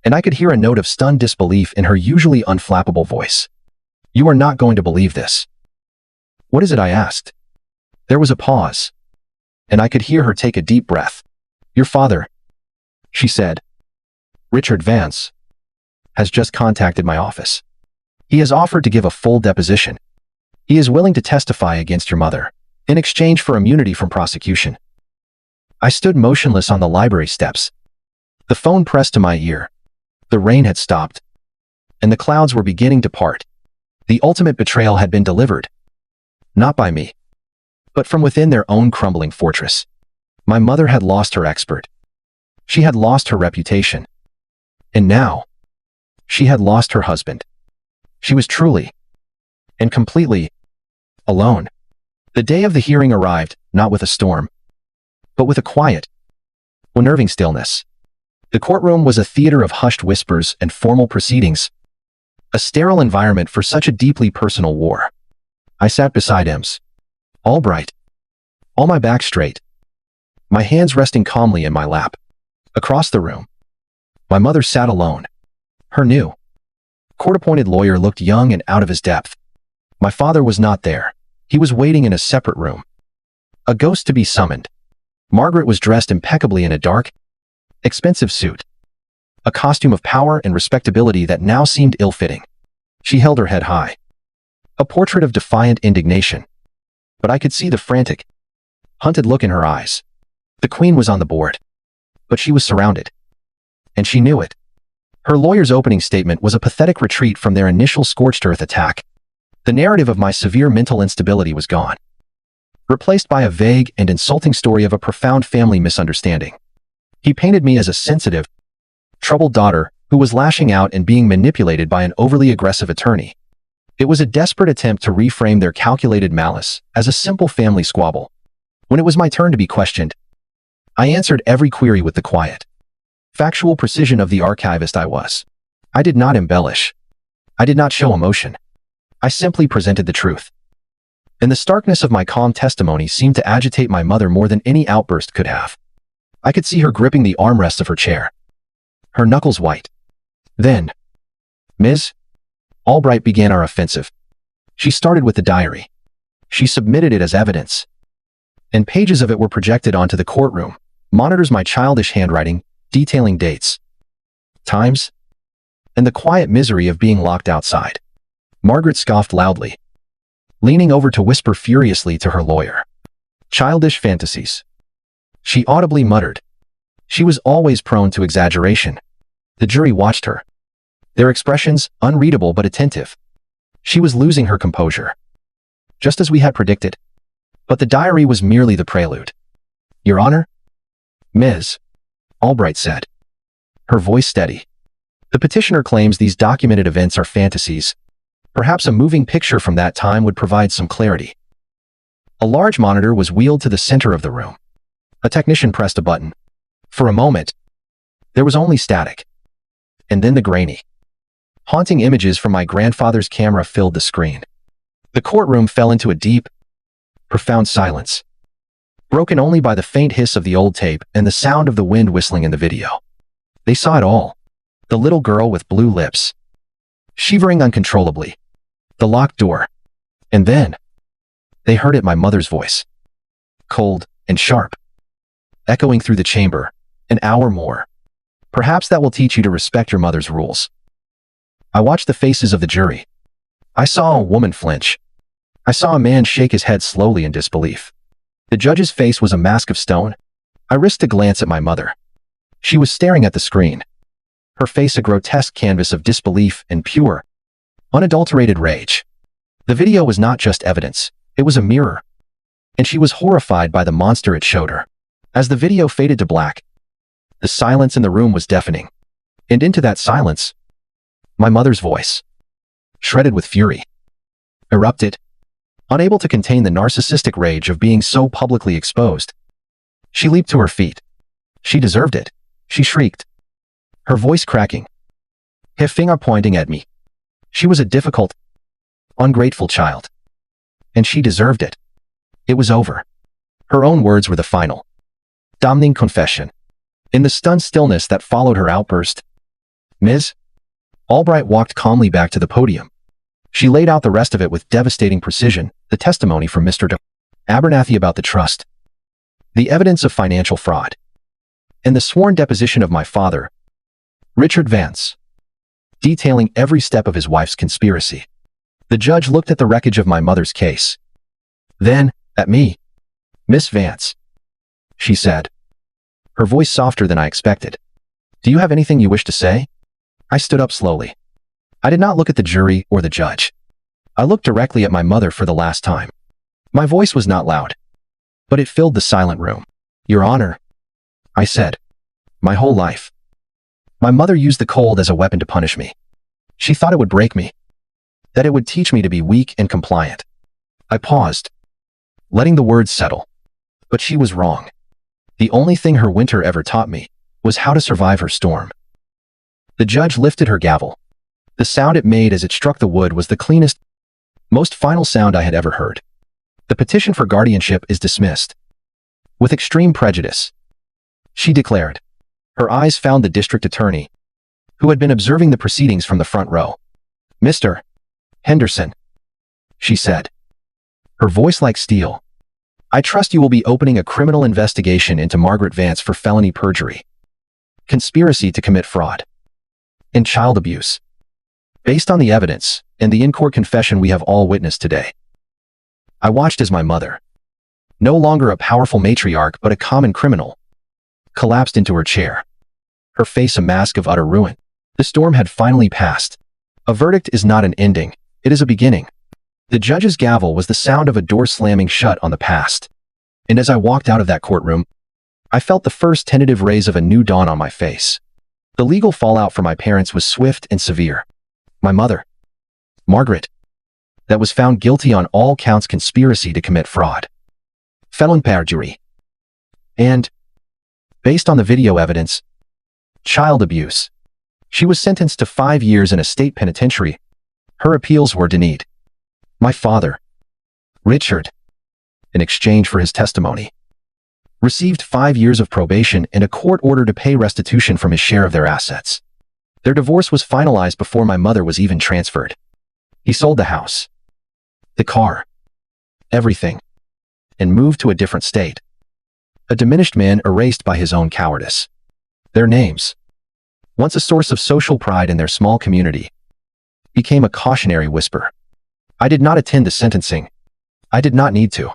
[SPEAKER 1] and I could hear a note of stunned disbelief in her usually unflappable voice. You are not going to believe this. What is it? I asked. There was a pause, and I could hear her take a deep breath. Your father, she said, Richard Vance, has just contacted my office. He has offered to give a full deposition. He is willing to testify against your mother in exchange for immunity from prosecution. I stood motionless on the library steps, the phone pressed to my ear. The rain had stopped, and the clouds were beginning to part. The ultimate betrayal had been delivered, not by me, but from within their own crumbling fortress. My mother had lost her expert. She had lost her reputation. And now, she had lost her husband. She was truly and completely alone. The day of the hearing arrived, not with a storm, but with a quiet, unnerving stillness. The courtroom was a theater of hushed whispers and formal proceedings, a sterile environment for such a deeply personal war. I sat beside Ms. Albright, all my back straight, my hands resting calmly in my lap. Across the room, my mother sat alone. Her new, court-appointed lawyer looked young and out of his depth. My father was not there. He was waiting in a separate room, a ghost to be summoned. Margaret was dressed impeccably in a dark, expensive suit, a costume of power and respectability that now seemed ill-fitting. She held her head high, a portrait of defiant indignation, but I could see the frantic, hunted look in her eyes. The Queen was on the board, but she was surrounded, and she knew it. Her lawyer's opening statement was a pathetic retreat from their initial scorched earth attack. The narrative of my severe mental instability was gone, replaced by a vague and insulting story of a profound family misunderstanding. He painted me as a sensitive, troubled daughter who was lashing out and being manipulated by an overly aggressive attorney. It was a desperate attempt to reframe their calculated malice as a simple family squabble. When it was my turn to be questioned, I answered every query with the quiet, factual precision of the archivist I was. I did not embellish. I did not show emotion. I simply presented the truth. And the starkness of my calm testimony seemed to agitate my mother more than any outburst could have. I could see her gripping the armrests of her chair, her knuckles white. Then, Ms. Albright began our offensive. She started with the diary. She submitted it as evidence, and pages of it were projected onto the courtroom, monitors my childish handwriting, detailing dates, times, and the quiet misery of being locked outside. Margaret scoffed loudly, leaning over to whisper furiously to her lawyer. Childish fantasies, she audibly muttered. She was always prone to exaggeration. The jury watched her, their expressions unreadable but attentive. She was losing her composure, just as we had predicted. But the diary was merely the prelude. Your Honor, Ms. Albright said, her voice steady. The petitioner claims these documented events are fantasies. Perhaps a moving picture from that time would provide some clarity. A large monitor was wheeled to the center of the room. A technician pressed a button. For a moment, there was only static. And then the grainy, haunting images from my grandfather's camera filled the screen. The courtroom fell into a deep, profound silence, broken only by the faint hiss of the old tape and the sound of the wind whistling in the video. They saw it all. The little girl with blue lips, shivering uncontrollably. The locked door. And then, they heard it, my mother's voice. Cold and sharp, echoing through the chamber. An hour more. Perhaps that will teach you to respect your mother's rules. I watched the faces of the jury. I saw a woman flinch. I saw a man shake his head slowly in disbelief. The judge's face was a mask of stone. I risked a glance at my mother. She was staring at the screen, her face a grotesque canvas of disbelief and pure, unadulterated rage. The video was not just evidence, it was a mirror. And she was horrified by the monster it showed her. As the video faded to black, the silence in the room was deafening. And into that silence, my mother's voice, shredded with fury, erupted, unable to contain the narcissistic rage of being so publicly exposed. She leaped to her feet. She deserved it, she shrieked, her voice cracking, her finger pointing at me. She was a difficult, ungrateful child. And she deserved it. It was over. Her own words were the final, damning confession. In the stunned stillness that followed her outburst, Ms. Albright walked calmly back to the podium. She laid out the rest of it with devastating precision, the testimony from Mr. Abernathy about the trust, the evidence of financial fraud, and the sworn deposition of my father, Richard Vance, detailing every step of his wife's conspiracy. The judge looked at the wreckage of my mother's case. Then, at me. Miss Vance, she said, her voice softer than I expected. Do you have anything you wish to say? I stood up slowly. I did not look at the jury or the judge. I looked directly at my mother for the last time. My voice was not loud, but it filled the silent room. Your Honor, I said, my whole life, my mother used the cold as a weapon to punish me. She thought it would break me, that it would teach me to be weak and compliant. I paused, letting the words settle. But she was wrong. The only thing her winter ever taught me was how to survive her storm. The judge lifted her gavel. The sound it made as it struck the wood was the cleanest, most final sound I had ever heard. The petition for guardianship is dismissed. With extreme prejudice, she declared. Her eyes found the district attorney, who had been observing the proceedings from the front row. Mr. Henderson, she said, her voice like steel. I trust you will be opening a criminal investigation into Margaret Vance for felony perjury, conspiracy to commit fraud, and child abuse, based on the evidence and the in-court confession we have all witnessed today. I watched as my mother, no longer a powerful matriarch but a common criminal, collapsed into her chair, her face a mask of utter ruin. The storm had finally passed. A verdict is not an ending, it is a beginning. The judge's gavel was the sound of a door slamming shut on the past. And as I walked out of that courtroom, I felt the first tentative rays of a new dawn on my face. The legal fallout for my parents was swift and severe. My mother, Margaret, that was found guilty on all counts conspiracy to commit fraud, felon perjury, and, based on the video evidence, child abuse. She was sentenced to 5 years in a state penitentiary. Her appeals were denied. My father, Richard, in exchange for his testimony, received 5 years of probation and a court order to pay restitution from his share of their assets. Their divorce was finalized before my mother was even transferred. He sold the house, the car, everything, and moved to a different state. A diminished man erased by his own cowardice. Their names, once a source of social pride in their small community, became a cautionary whisper. I did not attend the sentencing. I did not need to.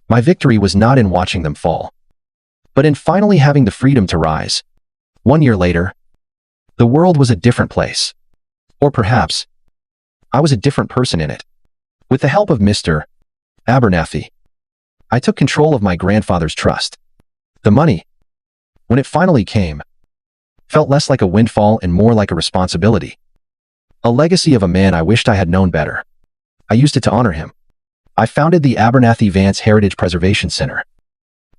[SPEAKER 1] My victory was not in watching them fall, but in finally having the freedom to rise. 1 year later, the world was a different place. Or perhaps, I was a different person in it. With the help of Mr. Abernathy, I took control of my grandfather's trust. The money, when it finally came, felt less like a windfall and more like a responsibility. A legacy of a man I wished I had known better. I used it to honor him. I founded the Abernathy Vance Heritage Preservation Center,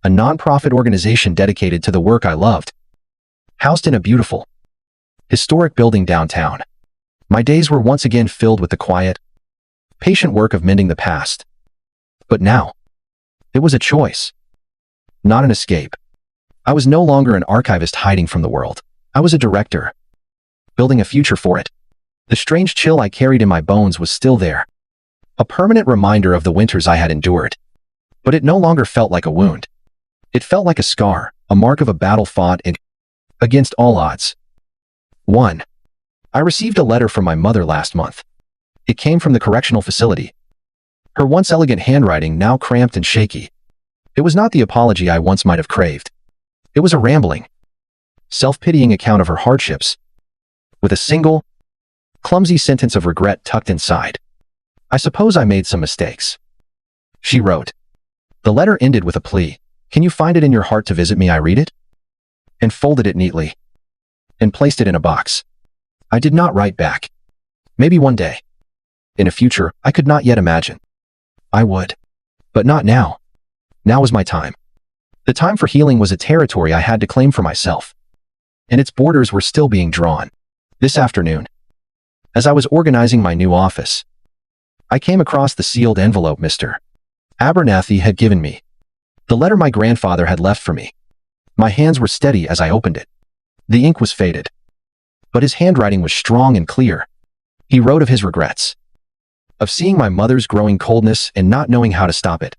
[SPEAKER 1] a non-profit organization dedicated to the work I loved. Housed in a beautiful, historic building downtown, my days were once again filled with the quiet, patient work of mending the past. But now, it was a choice, not an escape. I was no longer an archivist hiding from the world. I was a director, building a future for it. The strange chill I carried in my bones was still there, a permanent reminder of the winters I had endured. But it no longer felt like a wound. It felt like a scar, a mark of a battle fought against all odds. 1. I received a letter from my mother last month. It came from the correctional facility. Her once elegant handwriting now cramped and shaky. It was not the apology I once might have craved. It was a rambling, self-pitying account of her hardships, with a single, clumsy sentence of regret tucked inside. I suppose I made some mistakes, she wrote. The letter ended with a plea. Can you find it in your heart to visit me? I read it, and folded it neatly, and placed it in a box. I did not write back. Maybe one day, in a future I could not yet imagine, I would. But not now. Now was my time. The time for healing was a territory I had to claim for myself, and its borders were still being drawn. This afternoon, as I was organizing my new office, I came across the sealed envelope Mr. Abernathy had given me, the letter my grandfather had left for me. My hands were steady as I opened it. The ink was faded, but his handwriting was strong and clear. He wrote of his regrets, of seeing my mother's growing coldness and not knowing how to stop it.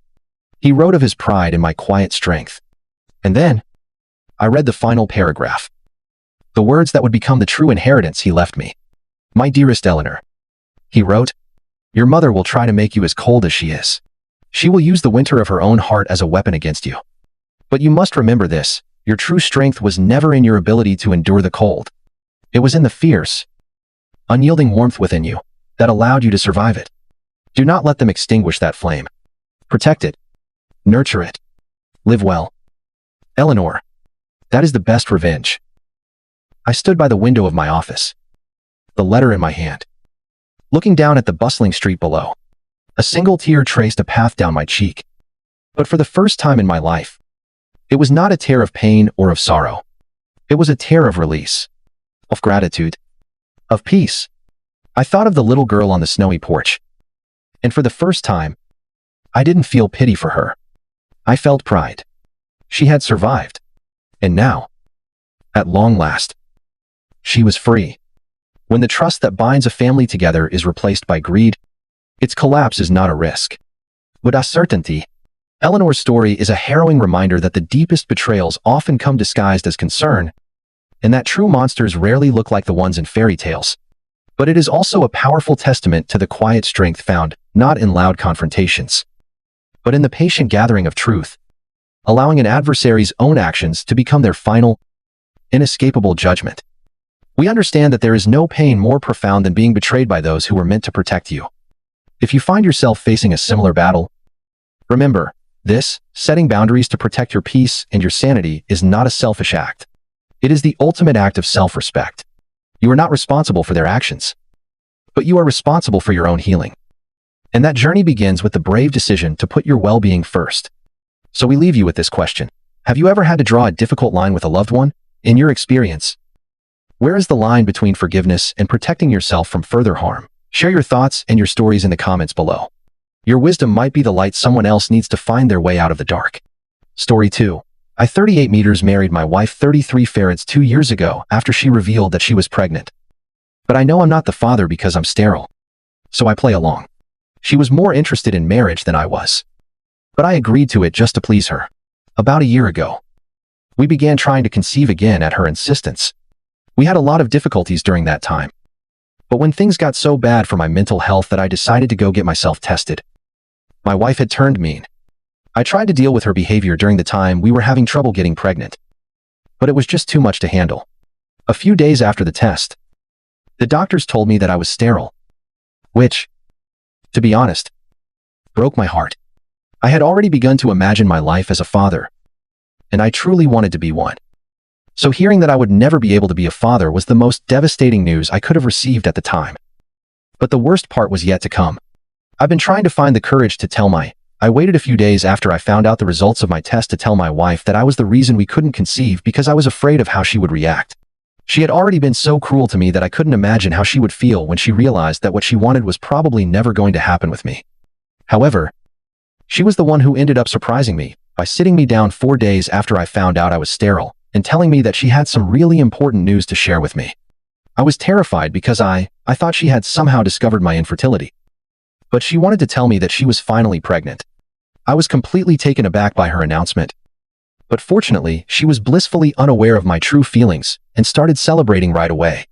[SPEAKER 1] He wrote of his pride in my quiet strength. And then, I read the final paragraph. The words that would become the true inheritance he left me. My dearest Eleanor, he wrote, your mother will try to make you as cold as she is. She will use the winter of her own heart as a weapon against you. But you must remember this, your true strength was never in your ability to endure the cold. It was in the fierce, unyielding warmth within you that allowed you to survive it. Do not let them extinguish that flame. Protect it. Nurture it. Live well. Eleanor, that is the best revenge. I stood by the window of my office, the letter in my hand, looking down at the bustling street below. A single tear traced a path down my cheek. But for the first time in my life, it was not a tear of pain or of sorrow. It was a tear of release, of gratitude, of peace. I thought of the little girl on the snowy porch, and for the first time, I didn't feel pity for her. I felt pride. She had survived, and now, at long last, she was free. When the trust that binds a family together is replaced by greed, its collapse is not a risk, but a certainty. Eleanor's story is a harrowing reminder that the deepest betrayals often come disguised as concern, and that true monsters rarely look like the ones in fairy tales. But it is also a powerful testament to the quiet strength found, not in loud confrontations, but in the patient gathering of truth, allowing an adversary's own actions to become their final, inescapable judgment. We understand that there is no pain more profound than being betrayed by those who were meant to protect you. If you find yourself facing a similar battle, remember, setting boundaries to protect your peace and your sanity is not a selfish act. It is the ultimate act of self-respect. You are not responsible for their actions, but you are responsible for your own healing. And that journey begins with the brave decision to put your well-being first. So we leave you with this question. Have you ever had to draw a difficult line with a loved one? In your experience, where is the line between forgiveness and protecting yourself from further harm? Share your thoughts and your stories in the comments below. Your wisdom might be the light someone else needs to find their way out of the dark. Story 2. I 38 meters married my wife 33 ferrets 2 years ago after she revealed that she was pregnant. But I know I'm not the father because I'm sterile. So I play along. She was more interested in marriage than I was. But I agreed to it just to please her. About a year ago, we began trying to conceive again at her insistence. We had a lot of difficulties during that time. But when things got so bad for my mental health that I decided to go get myself tested. My wife had turned mean. I tried to deal with her behavior during the time we were having trouble getting pregnant. But it was just too much to handle. A few days after the test, the doctors told me that I was sterile, which, to be honest, broke my heart. I had already begun to imagine my life as a father, and I truly wanted to be one. So hearing that I would never be able to be a father was the most devastating news I could have received at the time. But the worst part was yet to come. I've been trying to find the courage to tell my I waited a few days after I found out the results of my test to tell my wife that I was the reason we couldn't conceive because I was afraid of how she would react. She had already been so cruel to me that I couldn't imagine how she would feel when she realized that what she wanted was probably never going to happen with me. However, she was the one who ended up surprising me by sitting me down 4 days after I found out I was sterile and telling me that she had some really important news to share with me. I was terrified because I thought she had somehow discovered my infertility. But she wanted to tell me that she was finally pregnant. I was completely taken aback by her announcement. But fortunately, she was blissfully unaware of my true feelings and started celebrating right away.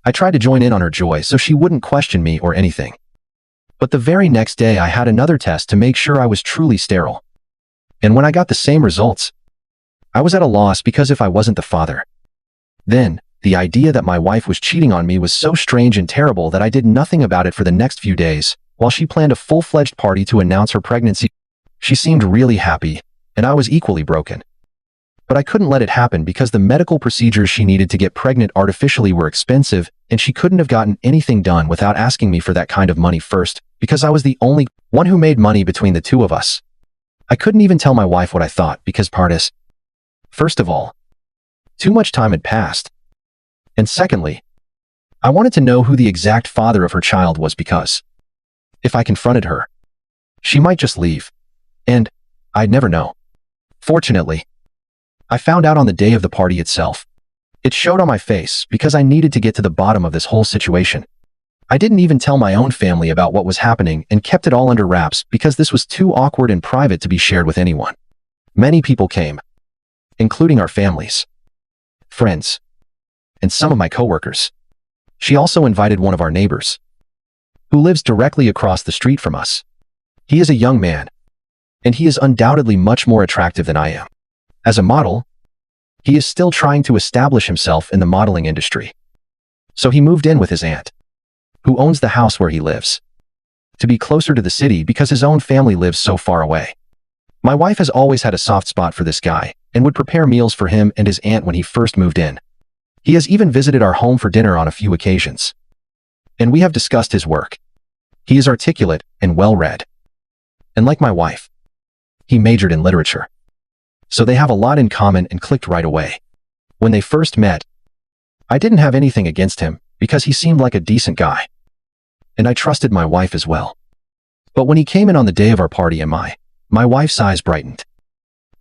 [SPEAKER 1] I tried to join in on her joy so she wouldn't question me or anything. But the very next day I had another test to make sure I was truly sterile. And when I got the same results, I was at a loss because if I wasn't the father, then the idea that my wife was cheating on me was so strange and terrible that I did nothing about it for the next few days, while she planned a full-fledged party to announce her pregnancy. She seemed really happy, and I was equally broken. But I couldn't let it happen because the medical procedures she needed to get pregnant artificially were expensive, and she couldn't have gotten anything done without asking me for that kind of money first, because I was the only one who made money between the two of us. I couldn't even tell my wife what I thought because first of all, too much time had passed. And secondly, I wanted to know who the exact father of her child was because if I confronted her, she might just leave. And I'd never know. Fortunately, I found out on the day of the party itself. It showed on my face because I needed to get to the bottom of this whole situation. I didn't even tell my own family about what was happening and kept it all under wraps because this was too awkward and private to be shared with anyone. Many people came, including our families, friends, and some of my coworkers. She also invited one of our neighbors, who lives directly across the street from us. He is a young man, and he is undoubtedly much more attractive than I am. As a model, he is still trying to establish himself in the modeling industry. So he moved in with his aunt, who owns the house where he lives, to be closer to the city because his own family lives so far away. My wife has always had a soft spot for this guy and would prepare meals for him and his aunt when he first moved in. He has even visited our home for dinner on a few occasions. And we have discussed his work. He is articulate and well-read. And like my wife, he majored in literature. So they have a lot in common and clicked right away. When they first met, I didn't have anything against him because he seemed like a decent guy. And I trusted my wife as well. But when he came in on the day of our party and my wife's eyes brightened.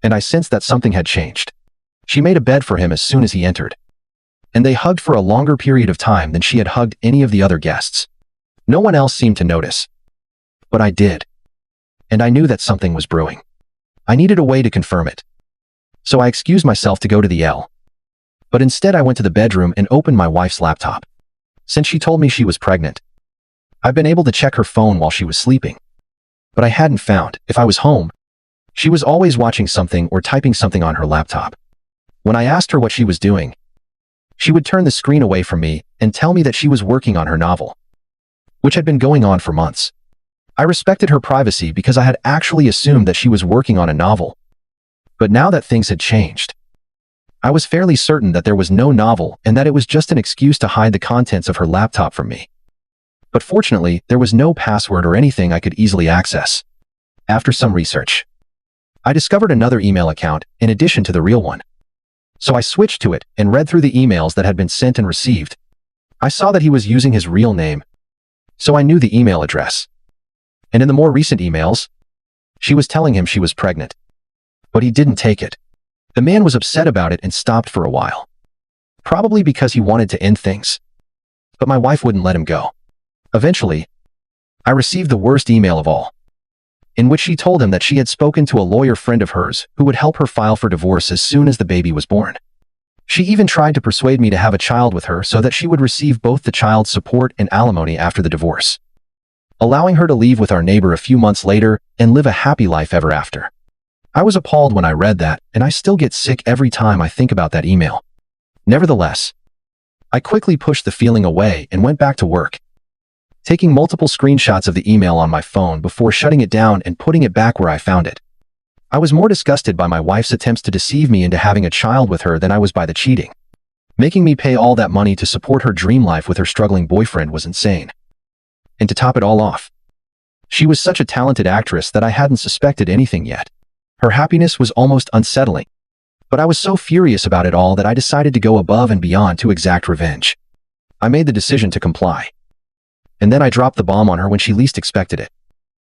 [SPEAKER 1] And I sensed that something had changed. She made a bed for him as soon as he entered. And they hugged for a longer period of time than she had hugged any of the other guests. No one else seemed to notice. But I did. And I knew that something was brewing. I needed a way to confirm it. So I excused myself to go to the L. But instead I went to the bedroom and opened my wife's laptop. Since she told me she was pregnant, I've been able to check her phone while she was sleeping. But I hadn't found, if I was home, she was always watching something or typing something on her laptop. When I asked her what she was doing, she would turn the screen away from me and tell me that she was working on her novel, which had been going on for months. I respected her privacy because I had actually assumed that she was working on a novel. But now that things had changed, I was fairly certain that there was no novel and that it was just an excuse to hide the contents of her laptop from me. But fortunately, there was no password or anything I could easily access. After some research, I discovered another email account in addition to the real one. So I switched to it and read through the emails that had been sent and received. I saw that he was using his real name, so I knew the email address. And in the more recent emails, she was telling him she was pregnant. But he didn't take it. The man was upset about it and stopped for a while. Probably because he wanted to end things. But my wife wouldn't let him go. Eventually, I received the worst email of all, in which she told him that she had spoken to a lawyer friend of hers who would help her file for divorce as soon as the baby was born. She even tried to persuade me to have a child with her so that she would receive both the child's support and alimony after the divorce, allowing her to leave with our neighbor a few months later and live a happy life ever after. I was appalled when I read that, and I still get sick every time I think about that email. Nevertheless, I quickly pushed the feeling away and went back to work, taking multiple screenshots of the email on my phone before shutting it down and putting it back where I found it. I was more disgusted by my wife's attempts to deceive me into having a child with her than I was by the cheating. Making me pay all that money to support her dream life with her struggling boyfriend was insane. And to top it all off, She was such a talented actress that I hadn't suspected anything yet. Her happiness was almost unsettling. But I was so furious about it all that I decided to go above and beyond to exact revenge. I made the decision to comply. And then I dropped the bomb on her when she least expected it.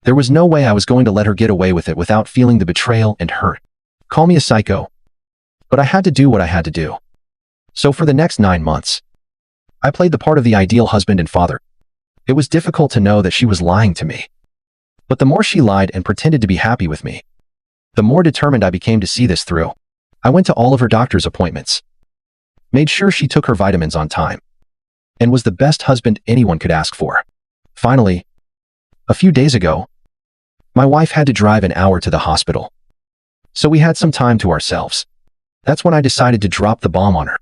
[SPEAKER 1] There was no way I was going to let her get away with it without feeling the betrayal and hurt. Call me a psycho. But I had to do what I had to do. So for the next 9 months, I played the part of the ideal husband and father. It was difficult to know that she was lying to me. But the more she lied and pretended to be happy with me, the more determined I became to see this through. I went to all of her doctor's appointments, made sure she took her vitamins on time, and was the best husband anyone could ask for. Finally, a few days ago, my wife had to drive an hour to the hospital. So we had some time to ourselves. That's when I decided to drop the bomb on her.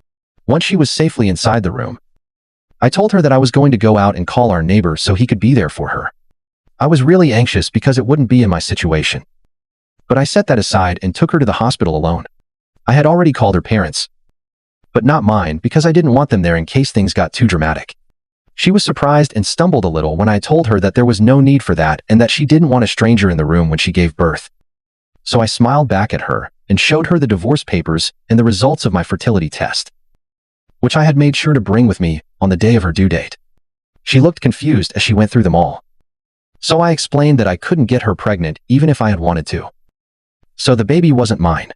[SPEAKER 1] Once she was safely inside the room, I told her that I was going to go out and call our neighbor so he could be there for her. I was really anxious because it wouldn't be in my situation. But I set that aside and took her to the hospital alone. I had already called her parents, but not mine because I didn't want them there in case things got too dramatic. She was surprised and stumbled a little when I told her that there was no need for that and that she didn't want a stranger in the room when she gave birth. So I smiled back at her and showed her the divorce papers and the results of my fertility test, which I had made sure to bring with me on the day of her due date. She looked confused as she went through them all. So I explained that I couldn't get her pregnant even if I had wanted to. So the baby wasn't mine.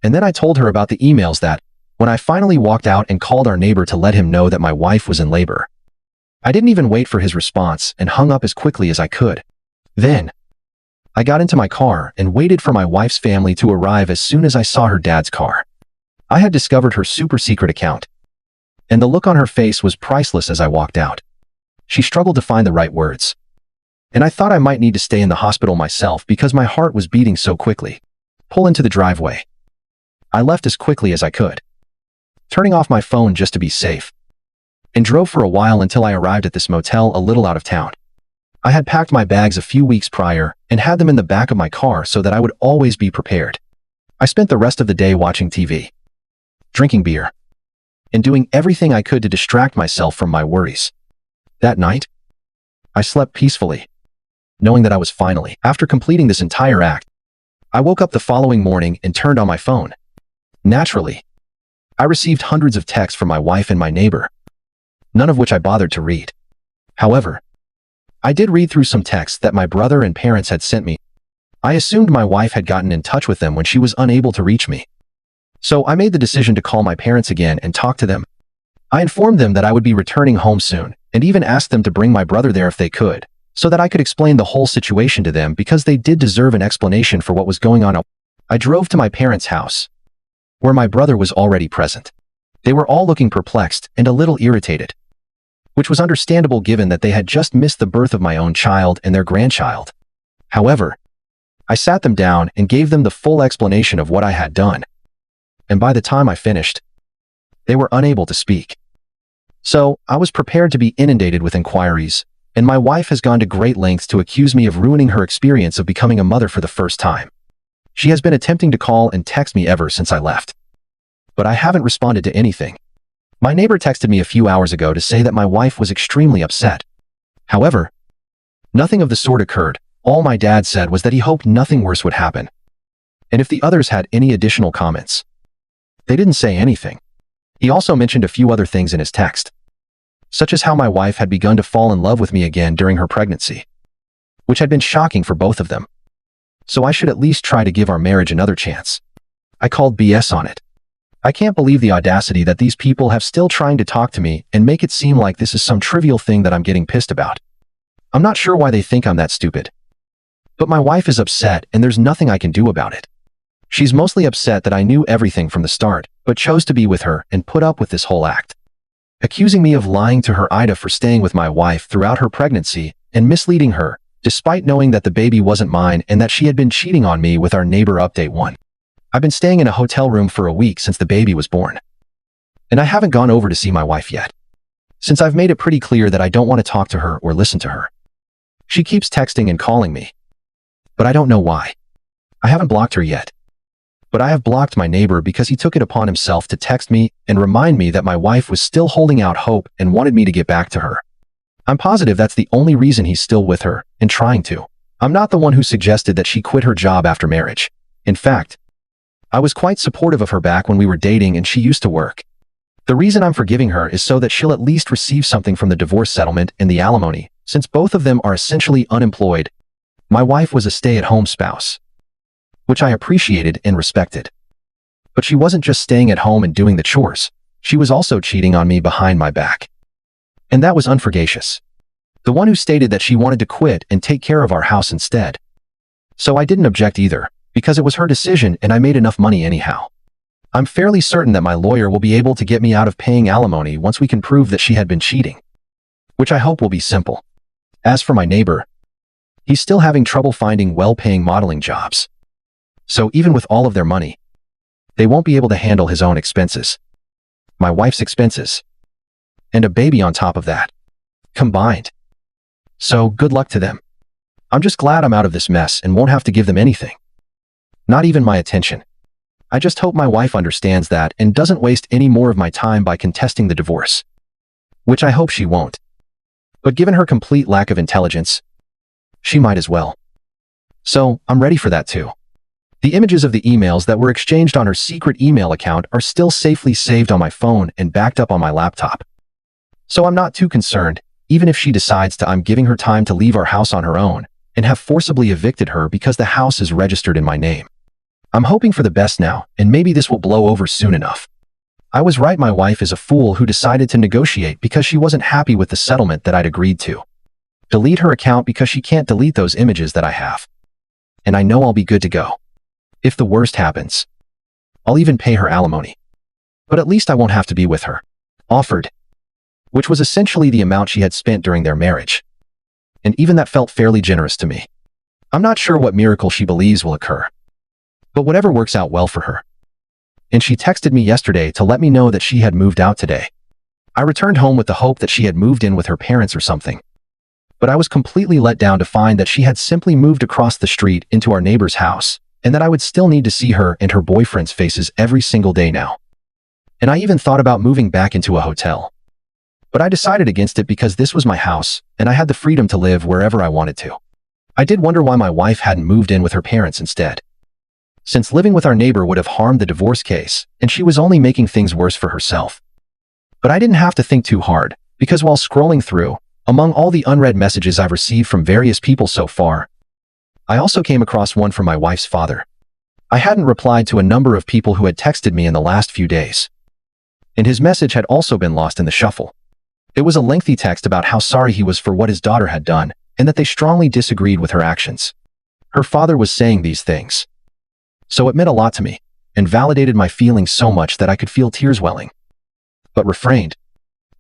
[SPEAKER 1] And then I told her about the emails that, when I finally walked out and called our neighbor to let him know that my wife was in labor, I didn't even wait for his response and hung up as quickly as I could. Then, I got into my car and waited for my wife's family to arrive as soon as I saw her dad's car. I had discovered her super secret account, and the look on her face was priceless as I walked out. She struggled to find the right words. And I thought I might need to stay in the hospital myself because my heart was beating so quickly. Pull into the driveway. I left as quickly as I could, turning off my phone just to be safe, and drove for a while until I arrived at this motel a little out of town. I had packed my bags a few weeks prior and had them in the back of my car so that I would always be prepared. I spent the rest of the day watching TV, drinking beer, and doing everything I could to distract myself from my worries. That night, I slept peacefully, knowing that I was finally, after completing this entire act. I woke up the following morning and turned on my phone. Naturally, I received hundreds of texts from my wife and my neighbor, none of which I bothered to read. However, I did read through some texts that my brother and parents had sent me. I assumed my wife had gotten in touch with them when she was unable to reach me. So I made the decision to call my parents again and talk to them. I informed them that I would be returning home soon, and even asked them to bring my brother there if they could, so that I could explain the whole situation to them because they did deserve an explanation for what was going on. I drove to my parents' house, where my brother was already present. They were all looking perplexed and a little irritated, which was understandable given that they had just missed the birth of my own child and their grandchild. However, I sat them down and gave them the full explanation of what I had done. And by the time I finished, they were unable to speak. So, I was prepared to be inundated with inquiries, and my wife has gone to great lengths to accuse me of ruining her experience of becoming a mother for the first time. She has been attempting to call and text me ever since I left. But I haven't responded to anything. My neighbor texted me a few hours ago to say that my wife was extremely upset. However, nothing of the sort occurred. All my dad said was that he hoped nothing worse would happen. And if the others had any additional comments, they didn't say anything. He also mentioned a few other things in his text, such as how my wife had begun to fall in love with me again during her pregnancy, which had been shocking for both of them. So I should at least try to give our marriage another chance. I called BS on it. I can't believe the audacity that these people have still trying to talk to me and make it seem like this is some trivial thing that I'm getting pissed about. I'm not sure why they think I'm that stupid. But my wife is upset and there's nothing I can do about it. She's mostly upset that I knew everything from the start, but chose to be with her and put up with this whole act, accusing me of lying to her Ida for staying with my wife throughout her pregnancy and misleading her, despite knowing that the baby wasn't mine and that she had been cheating on me with our neighbor update 1. I've been staying in a hotel room for a week since the baby was born, and I haven't gone over to see my wife yet, since I've made it pretty clear that I don't want to talk to her or listen to her. She keeps texting and calling me, but I don't know why. I haven't blocked her yet, but I have blocked my neighbor because he took it upon himself to text me and remind me that my wife was still holding out hope and wanted me to get back to her. I'm positive that's the only reason he's still with her and trying to. I'm not the one who suggested that she quit her job after marriage. In fact, I was quite supportive of her back when we were dating and she used to work. The reason I'm forgiving her is so that she'll at least receive something from the divorce settlement and the alimony, since both of them are essentially unemployed. My wife was a stay-at-home spouse, which I appreciated and respected. But she wasn't just staying at home and doing the chores. She was also cheating on me behind my back. And that was unforgicious. The one who stated that she wanted to quit and take care of our house instead. So I didn't object either, because it was her decision and I made enough money anyhow. I'm fairly certain that my lawyer will be able to get me out of paying alimony once we can prove that she had been cheating, which I hope will be simple. As for my neighbor, he's still having trouble finding well-paying modeling jobs. So even with all of their money, they won't be able to handle his own expenses, my wife's expenses, and a baby on top of that, combined. So good luck to them. I'm just glad I'm out of this mess and won't have to give them anything. Not even my attention. I just hope my wife understands that and doesn't waste any more of my time by contesting the divorce, which I hope she won't. But given her complete lack of intelligence, she might as well. So I'm ready for that too. The images of the emails that were exchanged on her secret email account are still safely saved on my phone and backed up on my laptop. So I'm not too concerned, even if she decides I'm giving her time to leave our house on her own and have forcibly evicted her because the house is registered in my name. I'm hoping for the best now, and maybe this will blow over soon enough. I was right, my wife is a fool who decided to negotiate because she wasn't happy with the settlement that I'd agreed to. Delete her account because she can't delete those images that I have. And I know I'll be good to go. If the worst happens, I'll even pay her alimony. But at least I won't have to be with her. Offered. Which was essentially the amount she had spent during their marriage. And even that felt fairly generous to me. I'm not sure what miracle she believes will occur. But whatever works out well for her. And she texted me yesterday to let me know that she had moved out today. I returned home with the hope that she had moved in with her parents or something. But I was completely let down to find that she had simply moved across the street into our neighbor's house, and that I would still need to see her and her boyfriend's faces every single day now. And I even thought about moving back into a hotel. But I decided against it because this was my house, and I had the freedom to live wherever I wanted to. I did wonder why my wife hadn't moved in with her parents instead, since living with our neighbor would have harmed the divorce case, and she was only making things worse for herself. But I didn't have to think too hard, because while scrolling through, among all the unread messages I've received from various people so far, I also came across one from my wife's father. I hadn't replied to a number of people who had texted me in the last few days, and his message had also been lost in the shuffle. It was a lengthy text about how sorry he was for what his daughter had done, and that they strongly disagreed with her actions. Her father was saying these things. So it meant a lot to me, and validated my feelings so much that I could feel tears welling. But refrained.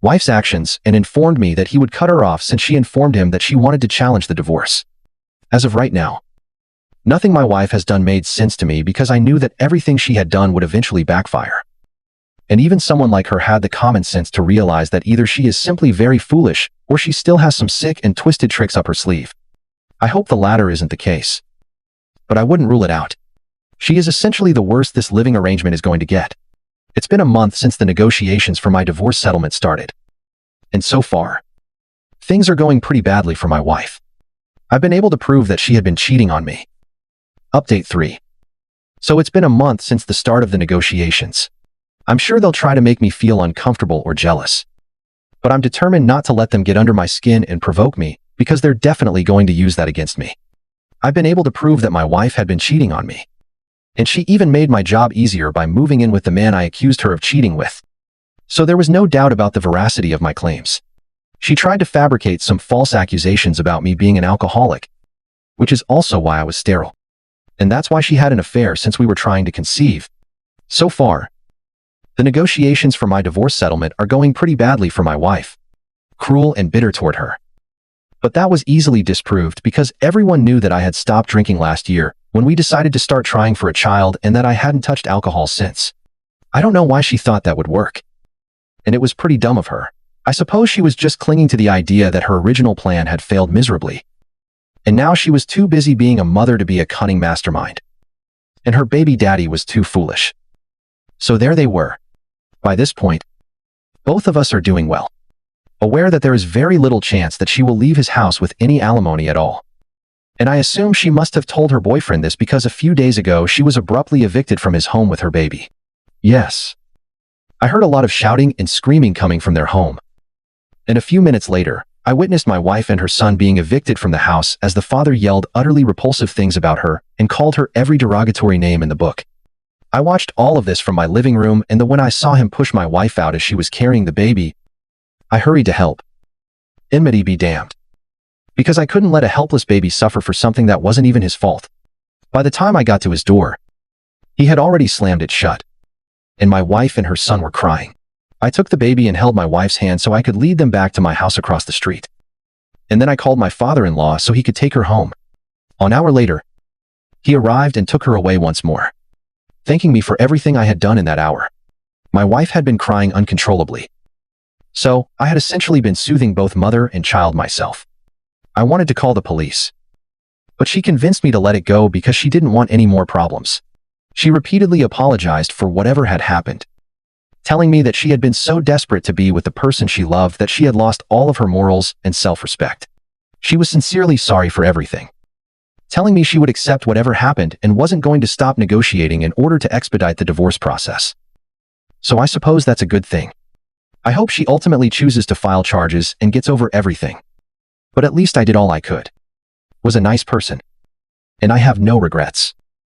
[SPEAKER 1] Wife's actions, and informed me that he would cut her off since she informed him that she wanted to challenge the divorce. As of right now, nothing my wife has done made sense to me because I knew that everything she had done would eventually backfire. And even someone like her had the common sense to realize that either she is simply very foolish, or she still has some sick and twisted tricks up her sleeve. I hope the latter isn't the case. But I wouldn't rule it out. She is essentially the worst this living arrangement is going to get. It's been a month since the negotiations for my divorce settlement started. And so far, things are going pretty badly for my wife. I've been able to prove that she had been cheating on me. Update 3. So it's been a month since the start of the negotiations. I'm sure they'll try to make me feel uncomfortable or jealous. But I'm determined not to let them get under my skin and provoke me, because they're definitely going to use that against me. I've been able to prove that my wife had been cheating on me. And she even made my job easier by moving in with the man I accused her of cheating with. So there was no doubt about the veracity of my claims. She tried to fabricate some false accusations about me being an alcoholic, which is also why I was sterile. And that's why she had an affair since we were trying to conceive. So far, the negotiations for my divorce settlement are going pretty badly for my wife. Cruel and bitter toward her. But that was easily disproved because everyone knew that I had stopped drinking last year when we decided to start trying for a child, and that I hadn't touched alcohol since. I don't know why she thought that would work. And it was pretty dumb of her. I suppose she was just clinging to the idea that her original plan had failed miserably. And now she was too busy being a mother to be a cunning mastermind. And her baby daddy was too foolish. So there they were. By this point, both of us are doing well. aware that there is very little chance that she will leave his house with any alimony at all. And I assume she must have told her boyfriend this because a few days ago she was abruptly evicted from his home with her baby. Yes. I heard a lot of shouting and screaming coming from their home. And a few minutes later, I witnessed my wife and her son being evicted from the house as the father yelled utterly repulsive things about her and called her every derogatory name in the book. I watched all of this from my living room, and when I saw him push my wife out as she was carrying the baby, I hurried to help. Enmity be damned. Because I couldn't let a helpless baby suffer for something that wasn't even his fault. By the time I got to his door, he had already slammed it shut. And my wife and her son were crying. I took the baby and held my wife's hand so I could lead them back to my house across the street. And then I called my father-in-law so he could take her home. An hour later, he arrived and took her away once more, thanking me for everything I had done in that hour. My wife had been crying uncontrollably. So, I had essentially been soothing both mother and child myself. I wanted to call the police, but she convinced me to let it go because she didn't want any more problems. She repeatedly apologized for whatever had happened, telling me that she had been so desperate to be with the person she loved that she had lost all of her morals and self-respect. She was sincerely sorry for everything, telling me she would accept whatever happened and wasn't going to stop negotiating in order to expedite the divorce process. So I suppose that's a good thing. I hope she ultimately chooses to file charges and gets over everything. But at least I did all I could. Was a nice person. And I have no regrets.